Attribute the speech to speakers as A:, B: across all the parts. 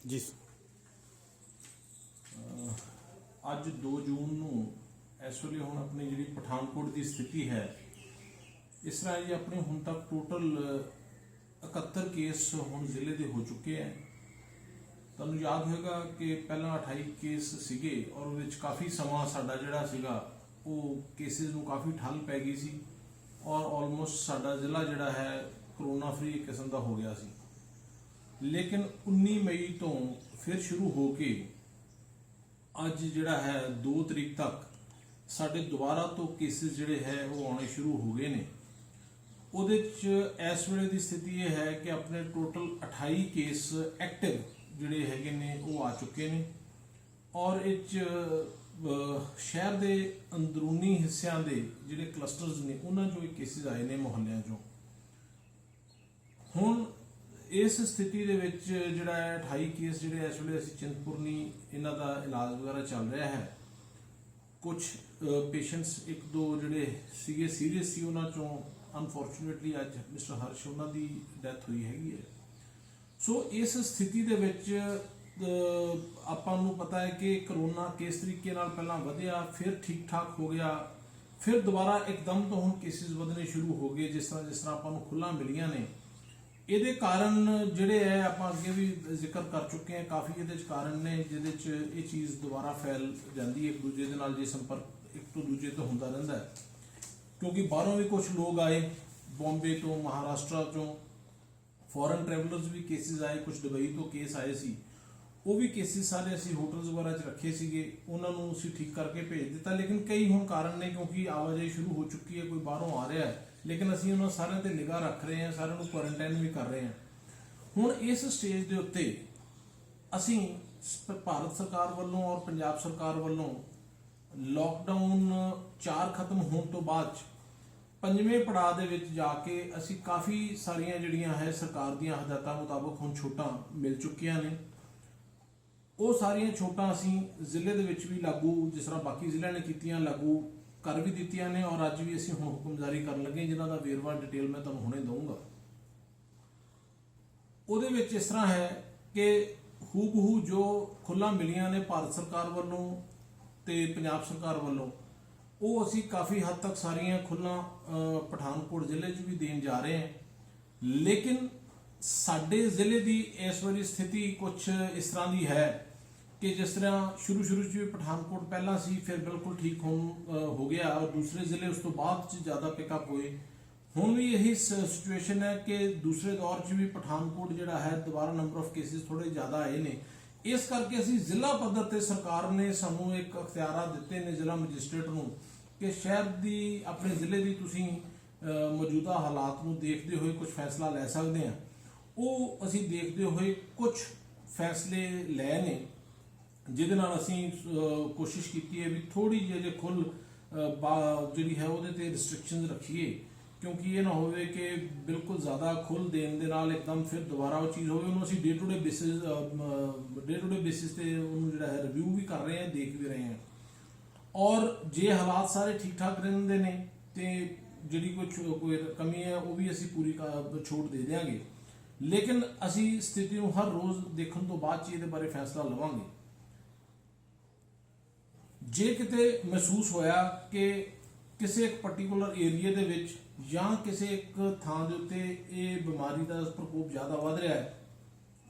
A: ਜੀ
B: ਅੱਜ 2 ਜੂਨ ਨੂੰ ਇਸ ਵੇਲੇ ਹੁਣ ਆਪਣੀ ਜਿਹੜੀ ਪਠਾਨਕੋਟ ਦੀ ਸਥਿਤੀ ਹੈ, ਇਸ ਤਰ੍ਹਾਂ ਜੀ ਆਪਣੇ ਹੁਣ ਤੱਕ ਟੋਟਲ 71 ਕੇਸ ਹੁਣ ਜ਼ਿਲ੍ਹੇ ਦੇ ਹੋ ਚੁੱਕੇ ਹੈ। ਤੁਹਾਨੂੰ ਯਾਦ ਹੋਏਗਾ ਕਿ ਪਹਿਲਾਂ 28 ਕੇਸ ਸੀਗੇ ਔਰ ਉਹਦੇ ਵਿੱਚ ਕਾਫੀ ਸਮਾਂ ਸਾਡਾ ਜਿਹੜਾ ਸੀਗਾ ਉਹ ਕੇਸਿਸ ਨੂੰ ਕਾਫੀ ਠੱਲ ਪੈ ਗਈ ਸੀ ਔਰ ਆਲਮੋਸਟ ਸਾਡਾ ਜ਼ਿਲ੍ਹਾ ਜਿਹੜਾ ਹੈ ਕਰੋਨਾ ਫ੍ਰੀ ਇੱਕ ਕਿਸਮ ਦਾ ਹੋ ਗਿਆ ਸੀ। ਲੇਕਿਨ 19 ਮਈ ਤੋਂ ਫਿਰ ਸ਼ੁਰੂ ਹੋ ਕੇ ਅੱਜ ਜਿਹੜਾ ਹੈ 2 ਤਰੀਕ ਤੱਕ ਸਾਡੇ ਦੁਬਾਰਾ ਤੋਂ ਕੇਸਿਸ ਜਿਹੜੇ ਹੈ ਉਹ ਆਉਣੇ ਸ਼ੁਰੂ ਹੋ ਗਏ ਨੇ। ਉਹਦੇ 'ਚ ਇਸ ਵੇਲੇ ਦੀ ਸਥਿਤੀ ਇਹ ਹੈ ਕਿ ਆਪਣੇ ਟੋਟਲ 28 ਕੇਸ ਐਕਟਿਵ ਜਿਹੜੇ ਹੈਗੇ ਨੇ ਉਹ ਆ ਚੁੱਕੇ ਨੇ ਔਰ ਇਹ 'ਚ ਸ਼ਹਿਰ ਦੇ ਅੰਦਰੂਨੀ ਹਿੱਸਿਆਂ ਦੇ ਜਿਹੜੇ ਕਲਸਟਰਸ ਨੇ ਉਹਨਾਂ 'ਚੋਂ ਇਹ ਕੇਸਿਸ ਆਏ ਨੇ, ਮੁਹੱਲਿਆਂ 'ਚੋਂ। ਹੁਣ ਇਸ ਸਥਿਤੀ ਦੇ ਵਿੱਚ ਜਿਹੜਾ ਹੈ 28 ਕੇਸ ਜਿਹੜੇ ਇਸ ਵੇਲੇ ਅਸੀਂ ਚਿੰਤਪੁਰਨੀ ਇਹਨਾਂ ਦਾ ਇਲਾਜ ਵਗੈਰਾ ਚੱਲ ਰਿਹਾ ਹੈ। ਕੁਝ ਪੇਸ਼ੈਂਟਸ 1-2 ਜਿਹੜੇ ਸੀਗੇ ਸੀਰੀਅਸ ਸੀ, ਉਹਨਾਂ ਚੋਂ ਅਨਫੋਰਚੂਨੇਟਲੀ ਅੱਜ ਮਿਸਟਰ ਹਰਸ਼ ਉਹਨਾਂ ਦੀ ਡੈਥ ਹੋਈ ਹੈਗੀ ਹੈ। ਸੋ ਇਸ ਸਥਿਤੀ ਦੇ ਵਿੱਚ ਆਪਾਂ ਨੂੰ ਪਤਾ ਹੈ ਕਿ ਕਰੋਨਾ ਕਿਸ ਤਰੀਕੇ ਨਾਲ ਪਹਿਲਾਂ ਵਧਿਆ, ਫਿਰ ਠੀਕ ਠਾਕ ਹੋ ਗਿਆ, ਫਿਰ ਦੁਬਾਰਾ ਇੱਕਦਮ ਤੋਂ ਹੁਣ ਕੇਸਿਸ ਵਧਣੇ ਸ਼ੁਰੂ ਹੋ ਗਏ ਜਿਸ ਤਰ੍ਹਾਂ ਆਪਾਂ ਨੂੰ ਖੁੱਲ੍ਹਾਂ ਮਿਲੀਆਂ ਨੇ। ਇਹਦੇ ਕਾਰਨ ਜਿਹੜੇ ਹੈ ਆਪਾਂ ਅੱਗੇ ਵੀ ਜ਼ਿਕਰ ਕਰ ਚੁੱਕੇ ਹਾਂ, ਕਾਫੀ ਇਹਦੇ 'ਚ ਕਾਰਨ ਨੇ ਜਿਹਦੇ 'ਚ ਇਹ ਚੀਜ਼ ਦੁਬਾਰਾ ਫੈਲ ਜਾਂਦੀ ਹੈ ਇੱਕ ਦੂਜੇ ਦੇ ਨਾਲ, ਜੇ ਸੰਪਰਕ ਇੱਕ ਤੋਂ ਦੂਜੇ ਤੋਂ ਹੁੰਦਾ ਰਹਿੰਦਾ ਹੈ। ਕਿਉਂਕਿ ਬਾਹਰੋਂ ਵੀ ਕੁਝ ਲੋਕ ਆਏ, ਬੰਬੇ ਤੋਂ, ਮਹਾਰਾਸ਼ਟਰ ਤੋਂ ਫੋਰਨ ਟਰੈਵਲਰਸ ਵੀ ਕੇਸਿਸ ਆਏ, ਕੁਝ ਦੁਬਈ ਤੋਂ ਕੇਸ ਆਏ ਸੀ। ਉਹ ਵੀ ਕੇਸਿਸ ਸਾਰੇ ਅਸੀਂ ਹੋਟਲਸ ਵਗੈਰਾ 'ਚ ਰੱਖੇ ਸੀਗੇ, ਉਹਨਾਂ ਨੂੰ ਅਸੀਂ ਠੀਕ ਕਰਕੇ ਭੇਜ ਦਿੱਤਾ। ਲੇਕਿਨ ਕਈ ਹੁਣ ਕਾਰਨ ਨੇ, ਕਿਉਂਕਿ ਆਵਾਜਾਈ ਸ਼ੁਰੂ ਹੋ ਚੁੱਕੀ ਹੈ, ਕੋਈ ਬਾਹਰੋਂ ਆ ਰਿਹਾ ਹੈ, ਲੇਕਿਨ ਅਸੀਂ ਉਹਨਾਂ ਸਾਰਿਆਂ ਤੇ ਨਿਗਾਹ ਰੱਖ ਰਹੇ ਹਾਂ, ਸਾਰਿਆਂ ਨੂੰ ਕੁਆਰੰਟਾਈਨ ਵੀ ਕਰ ਰਹੇ ਹਾਂ। ਹੁਣ ਇਸ ਸਟੇਜ ਦੇ ਉੱਤੇ ਅਸੀਂ ਭਾਰਤ ਸਰਕਾਰ ਵੱਲੋਂ ਔਰ ਪੰਜਾਬ ਸਰਕਾਰ ਵੱਲੋਂ ਲੋਕਡਾਊਨ 4 ਖਤਮ ਹੋਣ ਤੋਂ ਬਾਅਦ 5ਵੇਂ ਪੜਾਅ ਦੇ ਵਿੱਚ ਜਾ ਕੇ ਅਸੀਂ ਕਾਫੀ ਸਾਰੀਆਂ ਜਿਹੜੀਆਂ ਹੈ ਸਰਕਾਰ ਦੀਆਂ ਹਦਾਇਤਾਂ ਮੁਤਾਬਕ ਹੁਣ ਛੋਟਾਂ ਮਿਲ ਚੁੱਕੀਆਂ ਨੇ। ਉਹ ਸਾਰੀਆਂ ਛੋਟਾਂ ਅਸੀਂ ਜ਼ਿਲ੍ਹੇ ਦੇ ਵਿੱਚ ਵੀ ਲਾਗੂ, ਜਿਸ ਤਰ੍ਹਾਂ ਬਾਕੀ ਜ਼ਿਲ੍ਹਿਆਂ ਨੇ ਕੀਤੀਆਂ, ਲਾਗੂ ਕਰ ਵੀ ਦਿੱਤੀਆਂ ਨੇ ਔਰ ਅੱਜ ਵੀ ਅਸੀਂ ਹੁਣ ਹੁਕਮ ਜਾਰੀ ਕਰਨ ਲੱਗੇ, ਜਿਨ੍ਹਾਂ ਦਾ ਵੇਰਵਾ ਡਿਟੇਲ ਮੈਂ ਤੁਹਾਨੂੰ ਹੁਣੇ ਦਊਂਗਾ। ਉਹਦੇ ਵਿੱਚ ਇਸ ਤਰ੍ਹਾਂ ਹੈ ਕਿ ਹੂਬਹੂ ਜੋ ਖੁੱਲ੍ਹਾਂ ਮਿਲੀਆਂ ਨੇ ਭਾਰਤ ਸਰਕਾਰ ਵੱਲੋਂ ਤੇ ਪੰਜਾਬ ਸਰਕਾਰ ਵੱਲੋਂ, ਉਹ ਅਸੀਂ ਕਾਫੀ ਹੱਦ ਤੱਕ ਸਾਰੀਆਂ ਖੁੱਲ੍ਹਾਂ ਪਠਾਨਕੋਟ ਜ਼ਿਲ੍ਹੇ 'ਚ ਵੀ ਦੇਣ ਜਾ ਰਹੇ ਹਾਂ। ਲੇਕਿਨ ਸਾਡੇ ਜ਼ਿਲ੍ਹੇ ਦੀ ਇਸ ਵਾਰੀ ਸਥਿਤੀ ਕੁਝ ਇਸ ਤਰ੍ਹਾਂ ਦੀ ਹੈ ਕਿ ਜਿਸ ਤਰ੍ਹਾਂ ਸ਼ੁਰੂ 'ਚ ਵੀ ਪਠਾਨਕੋਟ ਪਹਿਲਾਂ ਸੀ, ਫਿਰ ਬਿਲਕੁਲ ਠੀਕ ਹੋ ਗਿਆ ਔਰ ਦੂਸਰੇ ਜ਼ਿਲ੍ਹੇ ਉਸ ਤੋਂ ਬਾਅਦ 'ਚ ਜ਼ਿਆਦਾ ਪਿਕਅਪ ਹੋਏ। ਹੁਣ ਵੀ ਇਹੀ ਸਿਚੁਏਸ਼ਨ ਹੈ ਕਿ ਦੂਸਰੇ ਦੌਰ 'ਚ ਵੀ ਪਠਾਨਕੋਟ ਜਿਹੜਾ ਹੈ ਦੁਬਾਰਾ ਨੰਬਰ ਆਫ ਕੇਸਿਸ ਥੋੜੇ ਜ਼ਿਆਦਾ ਆਏ ਨੇ। ਇਸ ਕਰਕੇ ਅਸੀਂ ਜ਼ਿਲ੍ਹਾ ਪੱਧਰ ਤੇ ਸਰਕਾਰ ਨੇ ਸਾਨੂੰ ਇੱਕ ਅਖਤਿਆਰਾਂ ਦਿੱਤੇ ਨੇ ਜ਼ਿਲ੍ਹਾ ਮੈਜਿਸਟ੍ਰੇਟ ਨੂੰ ਕਿ ਸ਼ਹਿਰ ਦੀ, ਆਪਣੇ ਜ਼ਿਲ੍ਹੇ ਦੀ ਤੁਸੀਂ ਮੌਜੂਦਾ ਹਾਲਾਤ ਨੂੰ ਦੇਖਦੇ ਹੋਏ ਕੁਝ ਫੈਸਲਾ ਲੈ ਸਕਦੇ ਆ। ਉਹ ਅਸੀਂ ਦੇਖਦੇ ਹੋਏ ਕੁਝ ਫੈਸਲੇ ਲਏ ਨੇ, ਜਿਹਦੇ ਨਾਲ ਅਸੀਂ ਕੋਸ਼ਿਸ਼ ਕੀਤੀ ਹੈ ਵੀ ਥੋੜੀ ਜਿਹੀ ਖੁੱਲ ਜਿਹੜੀ ਹੈ ਉਹਦੇ ਤੇ ਰਿਸਟ੍ਰਿਕਸ਼ਨਸ ਰੱਖੀਏ, ਕਿਉਂਕਿ ਇਹ ਨਾ ਹੋਵੇ ਕਿ ਬਿਲਕੁਲ ਜ਼ਿਆਦਾ ਖੁੱਲ ਦੇਣ ਦੇ ਨਾਲ ਇੱਕਦਮ ਫਿਰ ਦੁਬਾਰਾ ਉਹ ਚੀਜ਼ ਹੋਵੇ। ਉਹਨੂੰ ਅਸੀਂ ਡੇ ਟੂ ਡੇ ਬੇਸਿਸ ਤੇ ਉਹਨੂੰ ਜਿਹੜਾ ਹੈ ਰਿਵਿਊ ਵੀ ਕਰ ਰਹੇ ਹਾਂ, ਦੇਖ ਵੀ ਰਹੇ ਹਾਂ। ਔਰ ਜੇ ਹਾਲਾਤ ਸਾਰੇ ਠੀਕ ਠਾਕ ਰਹਿੰਦੇ ਨੇ ਤੇ ਜਿਹੜੀ ਕੋਈ ਕਮੀ ਹੈ ਉਹ ਵੀ ਅਸੀਂ ਪੂਰੀ ਛੋਟ ਦੇ ਦਿਆਂਗੇ। ਲੇਕਿਨ ਅਸੀਂ ਸਥਿਤੀ ਨੂੰ ਹਰ ਰੋਜ਼ ਦੇਖਣ ਤੋਂ ਬਾਅਦ 'ਚ ਇਹਦੇ ਬਾਰੇ ਫੈਸਲਾ ਲਵਾਂਗੇ। ਜੇ ਕਿਤੇ ਮਹਿਸੂਸ ਹੋਇਆ ਕਿ ਕਿਸੇ ਇੱਕ ਪਾਰਟਿਕੂਲਰ ਏਰੀਆ ਦੇ ਵਿੱਚ ਜਾਂ ਕਿਸੇ ਇੱਕ ਥਾਂ ਦੇ ਉੱਤੇ ਇਹ ਬਿਮਾਰੀ ਦਾ ਪ੍ਰਕੋਪ ਜ਼ਿਆਦਾ ਵੱਧ ਰਿਹਾ ਹੈ,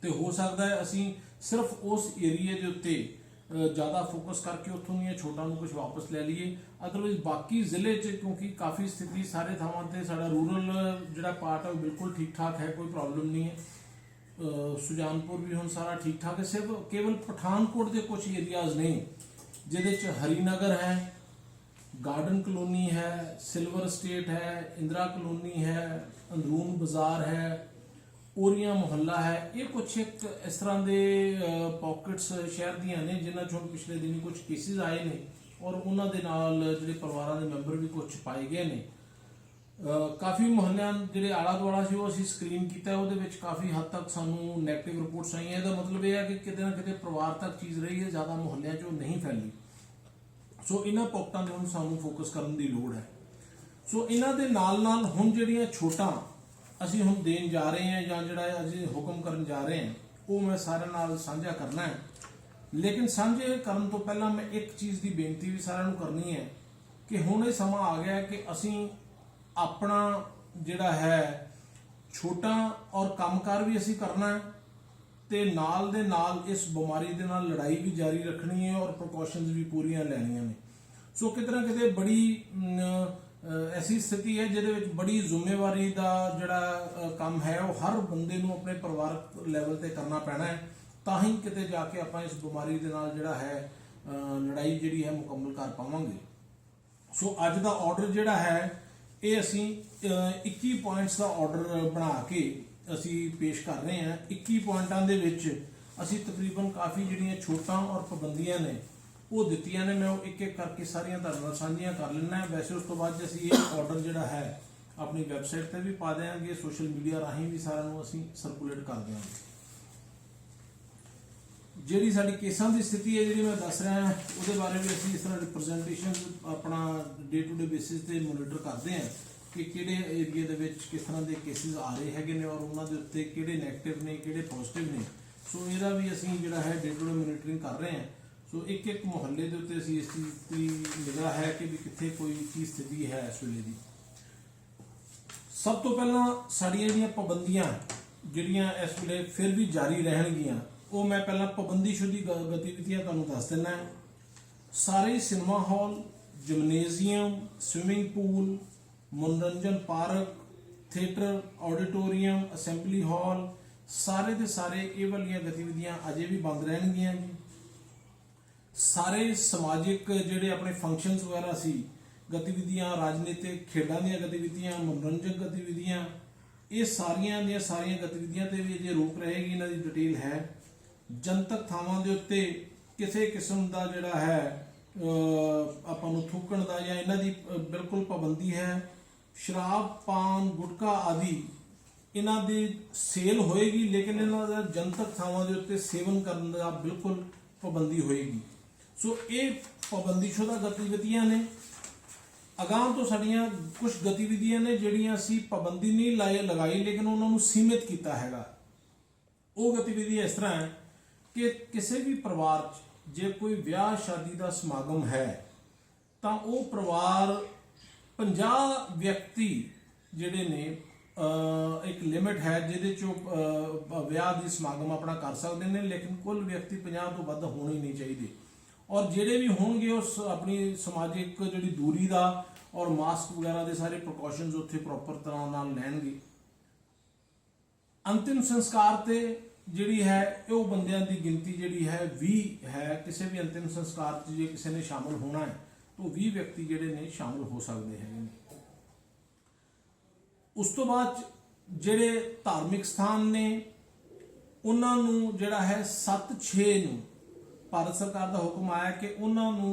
B: ਤੇ ਹੋ ਸਕਦਾ ਹੈ ਅਸੀਂ ਸਿਰਫ ਉਸ ਏਰੀਆ ਦੇ ਉੱਤੇ ਜ਼ਿਆਦਾ ਫੋਕਸ ਕਰਕੇ ਉੱਥੋਂ ਦੀਆਂ ਛੋਟਾਂ ਨੂੰ ਕੁਝ ਵਾਪਸ ਲੈ ਲਈਏ। ਅਦਰਵਾਈਜ਼ ਬਾਕੀ ਜ਼ਿਲ੍ਹੇ 'ਚ, ਕਿਉਂਕਿ ਕਾਫੀ ਸਥਿਤੀ ਸਾਰੇ ਥਾਵਾਂ ਤੇ ਸਾਡਾ ਰੂਰਲ ਜਿਹੜਾ ਪਾਰਟ ਹੈ ਉਹ ਬਿਲਕੁਲ ਠੀਕ ਠਾਕ ਹੈ, ਕੋਈ ਪ੍ਰੋਬਲਮ ਨਹੀਂ ਹੈ। ਸੁਜਾਨਪੁਰ ਵੀ ਹੁਣ ਸਾਰਾ ਠੀਕ ਠਾਕ ਹੈ। ਸਿਰਫ ਕੇਵਲ ਪਠਾਨਕੋਟ ਦੇ ਕੁਝ ਏਰੀਆਜ਼ ਨੇ ਜਿਹਦੇ 'ਚ ਹਰੀਨਗਰ ਹੈ, गार्डन कॉलोनी है, सिल्वर स्टेट है, इंदिरा कॉलोनी है, अंदरून बाजार है, ओरिया मोहल्ला है। ये कुछ एक इस तरह के पॉकेट्स शहर दियां ने जिन्हां चों पिछले दिन कुछ केसिस आए ने और उन्हां दे नाल जिहड़े परिवारां दे मैंबर भी कुछ पाए गए ने। काफ़ी मोहल्लियां जिहड़े आला दुआला सी वो असीं स्क्रीन कीता, उहदे विच काफ़ी हद तक सानूं नैगेटिव रिपोर्ट्स आईयां। इहदा मतलब यह है कि किते ना किते परिवार तक चीज़ रही है, ज़्यादा मोहल्लियां चों नहीं फैली। सो इन्हां पॉकेटां ते हुण सानूं फोकस करन दी लोड़ है। सो इन्हां दे नाल हुण जिहड़ियां छोटां ਅਸੀਂ ਹੁਣ ਦੇਣ ਜਾ ਰਹੇ ਹਾਂ ਜਾਂ ਜਿਹੜਾ ਅਸੀਂ ਹੁਕਮ ਕਰਨ ਜਾ ਰਹੇ ਹਾਂ, ਉਹ ਮੈਂ ਸਾਰਿਆਂ ਨਾਲ ਸਾਂਝਾ ਕਰਨਾ ਹੈ। ਲੇਕਿਨ ਸਾਂਝੇ ਕਰਨ ਤੋਂ ਪਹਿਲਾਂ ਮੈਂ ਇੱਕ ਚੀਜ਼ ਦੀ ਬੇਨਤੀ ਵੀ ਸਾਰਿਆਂ ਨੂੰ ਕਰਨੀ ਹੈ ਕਿ ਹੁਣ ਇਹ ਸਮਾਂ ਆ ਗਿਆ ਕਿ ਅਸੀਂ ਆਪਣਾ ਜਿਹੜਾ ਹੈ ਛੋਟਾ ਔਰ ਕੰਮਕਾਰ ਵੀ ਅਸੀਂ ਕਰਨਾ ਹੈ ਤੇ ਨਾਲ ਦੇ ਨਾਲ ਇਸ ਬਿਮਾਰੀ ਦੇ ਨਾਲ ਲੜਾਈ ਵੀ ਜਾਰੀ ਰੱਖਣੀ ਹੈ ਔਰ ਪ੍ਰੀਕਾਸ਼ਨਸ ਵੀ ਪੂਰੀਆਂ ਲੈਣੀਆਂ ਨੇ। ਸੋ ਕਿਤੇ ਨਾ ਕਿਤੇ ਬੜੀ ਐਸੀ ਸਥਿਤੀ ਹੈ ਜਿਹਦੇ ਵਿੱਚ ਬੜੀ ਜ਼ਿੰਮੇਵਾਰੀ ਦਾ ਜਿਹੜਾ ਕੰਮ ਹੈ ਉਹ ਹਰ ਬੰਦੇ ਨੂੰ ਆਪਣੇ ਪਰਿਵਾਰਕ ਲੈਵਲ ਤੇ ਕਰਨਾ ਪੈਣਾ ਹੈ, ਤਾਂ ਹੀ ਕਿਤੇ ਜਾ ਕੇ ਆਪਾਂ ਇਸ ਬਿਮਾਰੀ ਦੇ ਨਾਲ ਜਿਹੜਾ ਹੈ ਲੜਾਈ ਜਿਹੜੀ ਹੈ ਮੁਕੰਮਲ ਕਰ ਪਾਵਾਂਗੇ। ਸੋ ਅੱਜ ਦਾ ਆਰਡਰ ਜਿਹੜਾ ਹੈ ਇਹ ਅਸੀਂ 21 ਪੁਆਇੰਟਸ ਦਾ ਆਰਡਰ ਬਣਾ ਕੇ ਅਸੀਂ ਪੇਸ਼ ਕਰ ਰਹੇ ਹਾਂ। 21 ਪੁਆਇੰਟਾਂ ਦੇ ਵਿੱਚ ਅਸੀਂ ਤਕਰੀਬਨ ਕਾਫੀ ਜਿਹੜੀਆਂ ਛੋਟਾਂ ਔਰ ਪਾਬੰਦੀਆਂ ਨੇ ਉਹ ਦਿੱਤੀਆਂ ਨੇ। ਮੈਂ ਉਹ ਇੱਕ ਇੱਕ ਕਰਕੇ ਸਾਰੀਆਂ ਤੁਹਾਡੇ ਨਾਲ ਸਾਂਝੀਆਂ ਕਰ ਲੈਣਾ ਹੈ। ਵੈਸੇ ਉਸ ਤੋਂ ਬਾਅਦ ਅਸੀਂ ਇਹ ਆਰਡਰ ਜਿਹੜਾ ਹੈ ਆਪਣੀ ਵੈਬਸਾਈਟ ਤੇ ਵੀ ਪਾ ਦੇਵਾਂਗੇ, ਸੋਸ਼ਲ ਮੀਡੀਆ ਰਾਹੀਂ ਵੀ ਸਾਰਿਆਂ ਨੂੰ ਅਸੀਂ ਸਰਕੂਲੇਟ ਕਰ ਦੇਵਾਂਗੇ। ਜਿਹੜੀ ਸਾਡੀ ਕੇਸਾਂ ਦੀ ਸਥਿਤੀ ਹੈ ਜਿਹੜੀ ਮੈਂ ਦੱਸ ਰਿਹਾ ਹਾਂ ਉਹਦੇ ਬਾਰੇ ਵੀ ਅਸੀਂ ਇਸ ਤਰ੍ਹਾਂ ਰਿਪਰੈਜ਼ੈਂਟੇਸ਼ਨ ਆਪਣਾ ਡੇ ਟੂ ਡੇ ਬੇਸਿਸ ਤੇ ਮੋਨੀਟਰ ਕਰਦੇ ਹਾਂ ਕਿ ਕਿਹੜੇ ਏਰੀਆ ਦੇ ਵਿੱਚ ਕਿਸ ਤਰ੍ਹਾਂ ਦੇ ਕੇਸਿਸ ਆ ਰਹੇ ਹੈਗੇ ਨੇ ਔਰ ਉਹਨਾਂ ਦੇ ਉੱਤੇ ਕਿਹੜੇ ਨੈਗੇਟਿਵ ਨੇ ਕਿਹੜੇ ਪੋਜ਼ਿਟਿਵ ਨੇ। ਸੋ ਇਹਦਾ ਵੀ ਅਸੀਂ ਜਿਹੜਾ ਹੈ ਡੇ ਟੂ ਡੇ ਮੋਨੀਟਰਿੰਗ ਕਰ ਰਹੇ ਹਾਂ। ਸੋ ਇੱਕ ਇੱਕ ਮੁਹੱਲੇ ਦੇ ਉੱਤੇ ਅਸੀਂ ਇਸ ਚੀਜ਼ ਦੀ ਨਿਗਾਹ ਹੈ ਕਿ ਵੀ ਕਿੱਥੇ ਕੋਈ ਕੀ ਸਥਿਤੀ ਹੈ ਇਸ ਵੇਲੇ ਦੀ। ਸਭ ਤੋਂ ਪਹਿਲਾਂ ਸਾਡੀਆਂ ਜਿਹੜੀਆਂ ਪਾਬੰਦੀਆਂ ਜਿਹੜੀਆਂ ਇਸ ਵੇਲੇ ਫਿਰ ਵੀ ਜਾਰੀ ਰਹਿਣਗੀਆਂ ਉਹ ਮੈਂ ਪਹਿਲਾਂ ਪਾਬੰਦੀਸ਼ੁਦਾ ਗਤੀਵਿਧੀਆਂ ਤੁਹਾਨੂੰ ਦੱਸ ਦਿੰਦਾ। ਸਾਰੇ cinema hall, gymnasium, swimming pool, ਮਨੋਰੰਜਨ park, theatre, auditorium, assembly hall ਸਾਰੇ ਦੇ ਸਾਰੇ ਇਹ ਵਾਲੀਆਂ ਗਤੀਵਿਧੀਆਂ ਅਜੇ ਵੀ ਬੰਦ ਰਹਿਣਗੀਆਂ ਜੀ। ਸਾਰੇ ਸਮਾਜਿਕ ਜਿਹੜੇ ਆਪਣੇ ਫੰਕਸ਼ਨਸ ਵਗੈਰਾ ਸੀ, ਗਤੀਵਿਧੀਆਂ, ਰਾਜਨੀਤਿਕ ਖੇਡਾਂ ਦੀਆਂ ਗਤੀਵਿਧੀਆਂ, ਮਨੋਰੰਜਕ ਗਤੀਵਿਧੀਆਂ, ਇਹ ਸਾਰੀਆਂ ਦੀਆਂ ਸਾਰੀਆਂ ਗਤੀਵਿਧੀਆਂ ਤੇ ਵੀ ਅਜੇ ਰੋਕ ਰਹੇਗੀ। ਇਹਨਾਂ ਦੀ ਡਿਟੇਲ ਹੈ। ਜਨਤਕ ਥਾਵਾਂ ਦੇ ਉੱਤੇ ਕਿਸੇ ਕਿਸਮ ਦਾ ਜਿਹੜਾ ਹੈ ਆਪਾਂ ਨੂੰ ਥੁੱਕਣ ਦਾ ਜਾਂ ਇਹਨਾਂ ਦੀ ਬਿਲਕੁਲ ਪਾਬੰਦੀ ਹੈ। ਸ਼ਰਾਬ, ਪਾਨ, ਗੁਟਕਾ ਆਦਿ ਇਹਨਾਂ ਦੀ ਸੇਲ ਹੋਏਗੀ ਲੇਕਿਨ ਇਹਨਾਂ ਦਾ ਜਨਤਕ ਥਾਵਾਂ ਦੇ ਉੱਤੇ ਸੇਵਨ ਕਰਨ ਦਾ ਬਿਲਕੁਲ ਪਾਬੰਦੀ ਹੋਏਗੀ। ਸੋ ਇਹ ਪਾਬੰਦੀਸ਼ੁਦਾ ਗਤੀਵਿਧੀਆਂ ਨੇ। ਅਗਾਂਹ ਤੋਂ ਸਾਡੀਆਂ ਕੁਝ ਗਤੀਵਿਧੀਆਂ ਨੇ ਜਿਹੜੀਆਂ ਅਸੀਂ ਪਾਬੰਦੀ ਨਹੀਂ ਲਗਾਈ ਲੇਕਿਨ ਉਹਨਾਂ ਨੂੰ ਸੀਮਿਤ ਕੀਤਾ ਹੈਗਾ। ਉਹ ਗਤੀਵਿਧੀ ਇਸ ਤਰ੍ਹਾਂ ਹੈ ਕਿ ਕਿਸੇ ਵੀ ਪਰਿਵਾਰ 'ਚ ਜੇ ਕੋਈ ਵਿਆਹ ਸ਼ਾਦੀ ਦਾ ਸਮਾਗਮ ਹੈ ਤਾਂ ਉਹ ਪਰਿਵਾਰ 50 ਵਿਅਕਤੀ ਜਿਹੜੇ ਨੇ ਇੱਕ ਲਿਮਿਟ ਹੈ ਜਿਹਦੇ 'ਚ ਵਿਆਹ ਦੀ ਸਮਾਗਮ ਆਪਣਾ ਕਰ ਸਕਦੇ ਨੇ, ਲੇਕਿਨ ਕੁੱਲ ਵਿਅਕਤੀ 50 ਤੋਂ ਵੱਧ ਹੋਣੇ ਨਹੀਂ ਚਾਹੀਦੇ। ਔਰ ਜਿਹੜੇ ਵੀ ਹੋਣਗੇ ਉਸ ਆਪਣੀ ਸਮਾਜਿਕ ਜਿਹੜੀ ਦੂਰੀ ਦਾ ਔਰ ਮਾਸਕ ਵਗੈਰਾ ਦੇ ਸਾਰੇ ਪ੍ਰੀਕਾਸ਼ਨਸ ਉੱਥੇ ਪ੍ਰੋਪਰ ਤਰ੍ਹਾਂ ਨਾਲ ਲੈਣਗੇ। ਅੰਤਿਮ ਸੰਸਕਾਰ ਤੇ ਜਿਹੜੀ ਹੈ ਉਹ ਬੰਦਿਆਂ ਦੀ ਗਿਣਤੀ ਜਿਹੜੀ ਹੈ 20 ਹੈ। ਕਿਸੇ ਵੀ ਅੰਤਿਮ ਸੰਸਕਾਰ 'ਚ ਜੇ ਕਿਸੇ ਨੇ ਸ਼ਾਮਲ ਹੋਣਾ ਹੈ ਤਾਂ 20 ਵਿਅਕਤੀ ਜਿਹੜੇ ਨੇ ਸ਼ਾਮਲ ਹੋ ਸਕਦੇ ਹੈਗੇ ਨੇ। ਉਸ ਤੋਂ ਬਾਅਦ ਜਿਹੜੇ ਧਾਰਮਿਕ ਸਥਾਨ ਨੇ ਉਹਨਾਂ ਨੂੰ ਜਿਹੜਾ ਹੈ 7/6 ਨੂੰ ਭਾਰਤ ਸਰਕਾਰ ਦਾ ਹੁਕਮ ਆਇਆ ਕਿ ਉਹਨਾਂ ਨੂੰ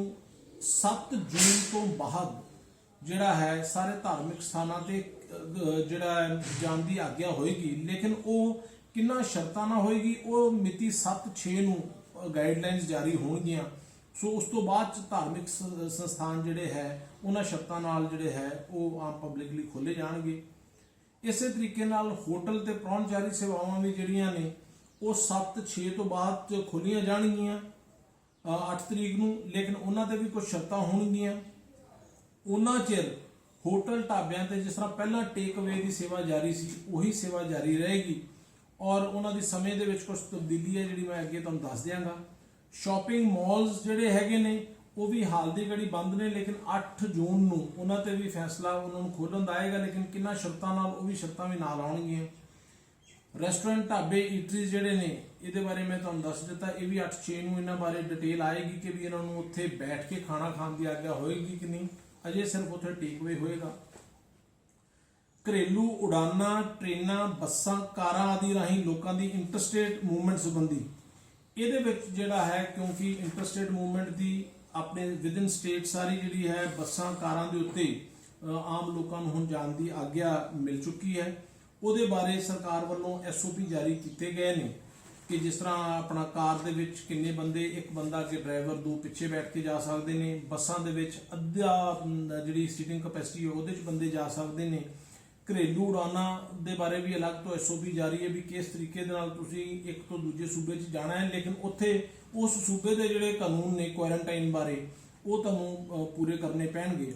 B: 7 ਜੂਨ ਤੋਂ ਬਾਅਦ ਜਿਹੜਾ ਹੈ ਸਾਰੇ ਧਾਰਮਿਕ ਸਥਾਨਾਂ ਤੇ ਜਿਹੜਾ ਜਾਣ ਦੀ ਆਗਿਆ ਹੋਏਗੀ, ਲੇਕਿਨ ਉਹ ਕਿੰਨਾ ਸ਼ਰਤਾਂ ਨਾਲ ਹੋਏਗੀ ਉਹ ਮਿਤੀ 7/6 ਨੂੰ ਗਾਈਡਲਾਈਨਸ ਜਾਰੀ ਹੋਣਗੀਆਂ। ਸੋ ਉਸ ਤੋਂ ਬਾਅਦ ਧਾਰਮਿਕ ਸੰਸਥਾਨ ਜਿਹੜੇ ਹੈ ਉਹਨਾਂ ਸ਼ਰਤਾਂ ਨਾਲ ਜਿਹੜੇ ਹੈ ਉਹ ਆਮ ਪਬਲਿਕ ਲਈ ਖੋਲੇ ਜਾਣਗੇ। ਇਸੇ ਤਰੀਕੇ ਨਾਲ ਹੋਟਲ ਤੇ ਪਹੁੰਚਾਰੀ ਸੇਵਾਵਾਂ ਵੀ ਜਿਹੜੀਆਂ ਨੇ ਉਹ 7/6 ਤੋਂ ਬਾਅਦ ਖੋਲੀਆਂ ਜਾਣਗੀਆਂ 8 ਤਰੀਕ ਨੂੰ, ਲੇਕਿਨ ਉਹਨਾਂ ਤੇ ਵੀ ਕੁਝ ਸ਼ਰਤਾਂ ਹੋਣਗੀਆਂ। ਉਹਨਾਂ ਚਿਰ ਹੋਟਲ ਢਾਬਿਆਂ ਤੇ ਜਿਸ ਤਰ੍ਹਾਂ ਪਹਿਲਾਂ ਟੇਕ ਅਵੇ ਦੀ ਸੇਵਾ ਜਾਰੀ ਸੀ ਉਹੀ ਸੇਵਾ ਜਾਰੀ ਰਹੇਗੀ ਔਰ ਉਹਨਾਂ ਦੀ ਸਮੇਂ ਦੇ ਵਿੱਚ ਕੁਝ ਤਬਦੀਲੀ ਹੈ ਜਿਹੜੀ ਮੈਂ ਅੱਗੇ ਤੁਹਾਨੂੰ ਦੱਸ ਦਿਆਂਗਾ। ਸ਼ਾਪਿੰਗ ਮਾਲਸ ਜਿਹੜੇ ਹੈਗੇ ਨੇ ਉਹ ਵੀ ਹਾਲ ਦੀ ਘੜੀ ਬੰਦ ਨੇ, ਲੇਕਿਨ 8 ਜੂਨ ਨੂੰ ਉਹਨਾਂ ਤੇ ਵੀ ਫੈਸਲਾ ਉਹਨਾਂ ਨੂੰ ਖੋਲ੍ਹਣ ਦਾ ਆਏਗਾ, ਲੇਕਿਨ ਕਿੰਨਾ ਸ਼ਰਤਾਂ ਨਾਲ ਉਹ ਵੀ ਸ਼ਰਤਾਂ ਵੀ ਨਾਲ ਆਉਣਗੀਆਂ। ਰੈਸਟੋਰੈਂਟ, ਢਾਬੇ, ਈਟਰੀਜ਼ ਜਿਹੜੇ ਨੇ ਇਹਦੇ ਬਾਰੇ ਮੈਂ ਤੁਹਾਨੂੰ ਦੱਸ ਦਿੱਤਾ। ਇਹ ਵੀ 8/6 ਨੂੰ ਇਹਨਾਂ ਬਾਰੇ ਡਿਟੇਲ ਆਏਗੀ ਕਿ ਵੀ ਇਹਨਾਂ ਨੂੰ ਉੱਥੇ ਬੈਠ ਕੇ ਖਾਣਾ ਖਾਣ ਦੀ ਆਗਿਆ ਹੋਏਗੀ ਕਿ ਨਹੀਂ। ਅਜੇ ਸਿਰਫ ਉੱਥੇ ਟੇਕ ਅਵੇ ਹੋਏਗਾ। ਘਰੇਲੂ ਉਡਾਨਾਂ, ਟ੍ਰੇਨਾਂ, ਬੱਸਾਂ, ਕਾਰਾਂ ਆਦਿ ਰਾਹੀਂ ਲੋਕਾਂ ਦੀ ਇੰਟਰਸਟੇਟ ਮੂਵਮੈਂਟ ਸੰਬੰਧੀ ਇਹਦੇ ਵਿੱਚ ਜਿਹੜਾ ਹੈ ਕਿਉਂਕਿ ਇੰਟਰਸਟੇਟ ਮੂਵਮੈਂਟ ਦੀ ਆਪਣੇ ਵਿਦਿਨ ਸਟੇਟ ਸਾਰੀ ਜਿਹੜੀ ਹੈ ਬੱਸਾਂ, ਕਾਰਾਂ ਦੇ ਉੱਤੇ ਆਮ ਲੋਕਾਂ ਨੂੰ ਹੁਣ ਜਾਣ ਦੀ ਆਗਿਆ ਮਿਲ ਚੁੱਕੀ ਹੈ। ਉਹਦੇ ਬਾਰੇ ਸਰਕਾਰ ਵੱਲੋਂ SOP ਜਾਰੀ ਕੀਤੇ ਗਏ ਨੇ ਕਿ ਜਿਸ ਤਰ੍ਹਾਂ ਆਪਣਾ ਕਾਰ ਦੇ ਵਿੱਚ ਕਿੰਨੇ ਬੰਦੇ, ਇੱਕ ਬੰਦਾ ਕਿ ਡਰਾਈਵਰ, 2 ਪਿੱਛੇ ਬੈਠ ਕੇ ਜਾ ਸਕਦੇ ਨੇ। ਬੱਸਾਂ ਦੇ ਵਿੱਚ ਅੱਧਾ ਜਿਹੜੀ ਸੀਟਿੰਗ ਕੈਪੈਸਿਟੀ ਹੈ ਉਹਦੇ 'ਚ ਬੰਦੇ ਜਾ ਸਕਦੇ ਨੇ। ਘਰੇਲੂ ਉਡਾਨਾਂ ਦੇ ਬਾਰੇ ਵੀ ਅਲੱਗ ਤੋਂ ਐਸਓਪੀ ਜਾਰੀ ਹੈ ਵੀ ਕਿਸ ਤਰੀਕੇ ਦੇ ਨਾਲ ਤੁਸੀਂ ਇੱਕ ਤੋਂ ਦੂਜੇ ਸੂਬੇ 'ਚ ਜਾਣਾ ਹੈ, ਲੇਕਿਨ ਉੱਥੇ ਉਸ ਸੂਬੇ ਦੇ ਜਿਹੜੇ ਕਾਨੂੰਨ ਨੇ ਕੁਆਰੰਟਾਈਨ ਬਾਰੇ ਉਹ ਤੁਹਾਨੂੰ ਪੂਰੇ ਕਰਨੇ ਪੈਣਗੇ।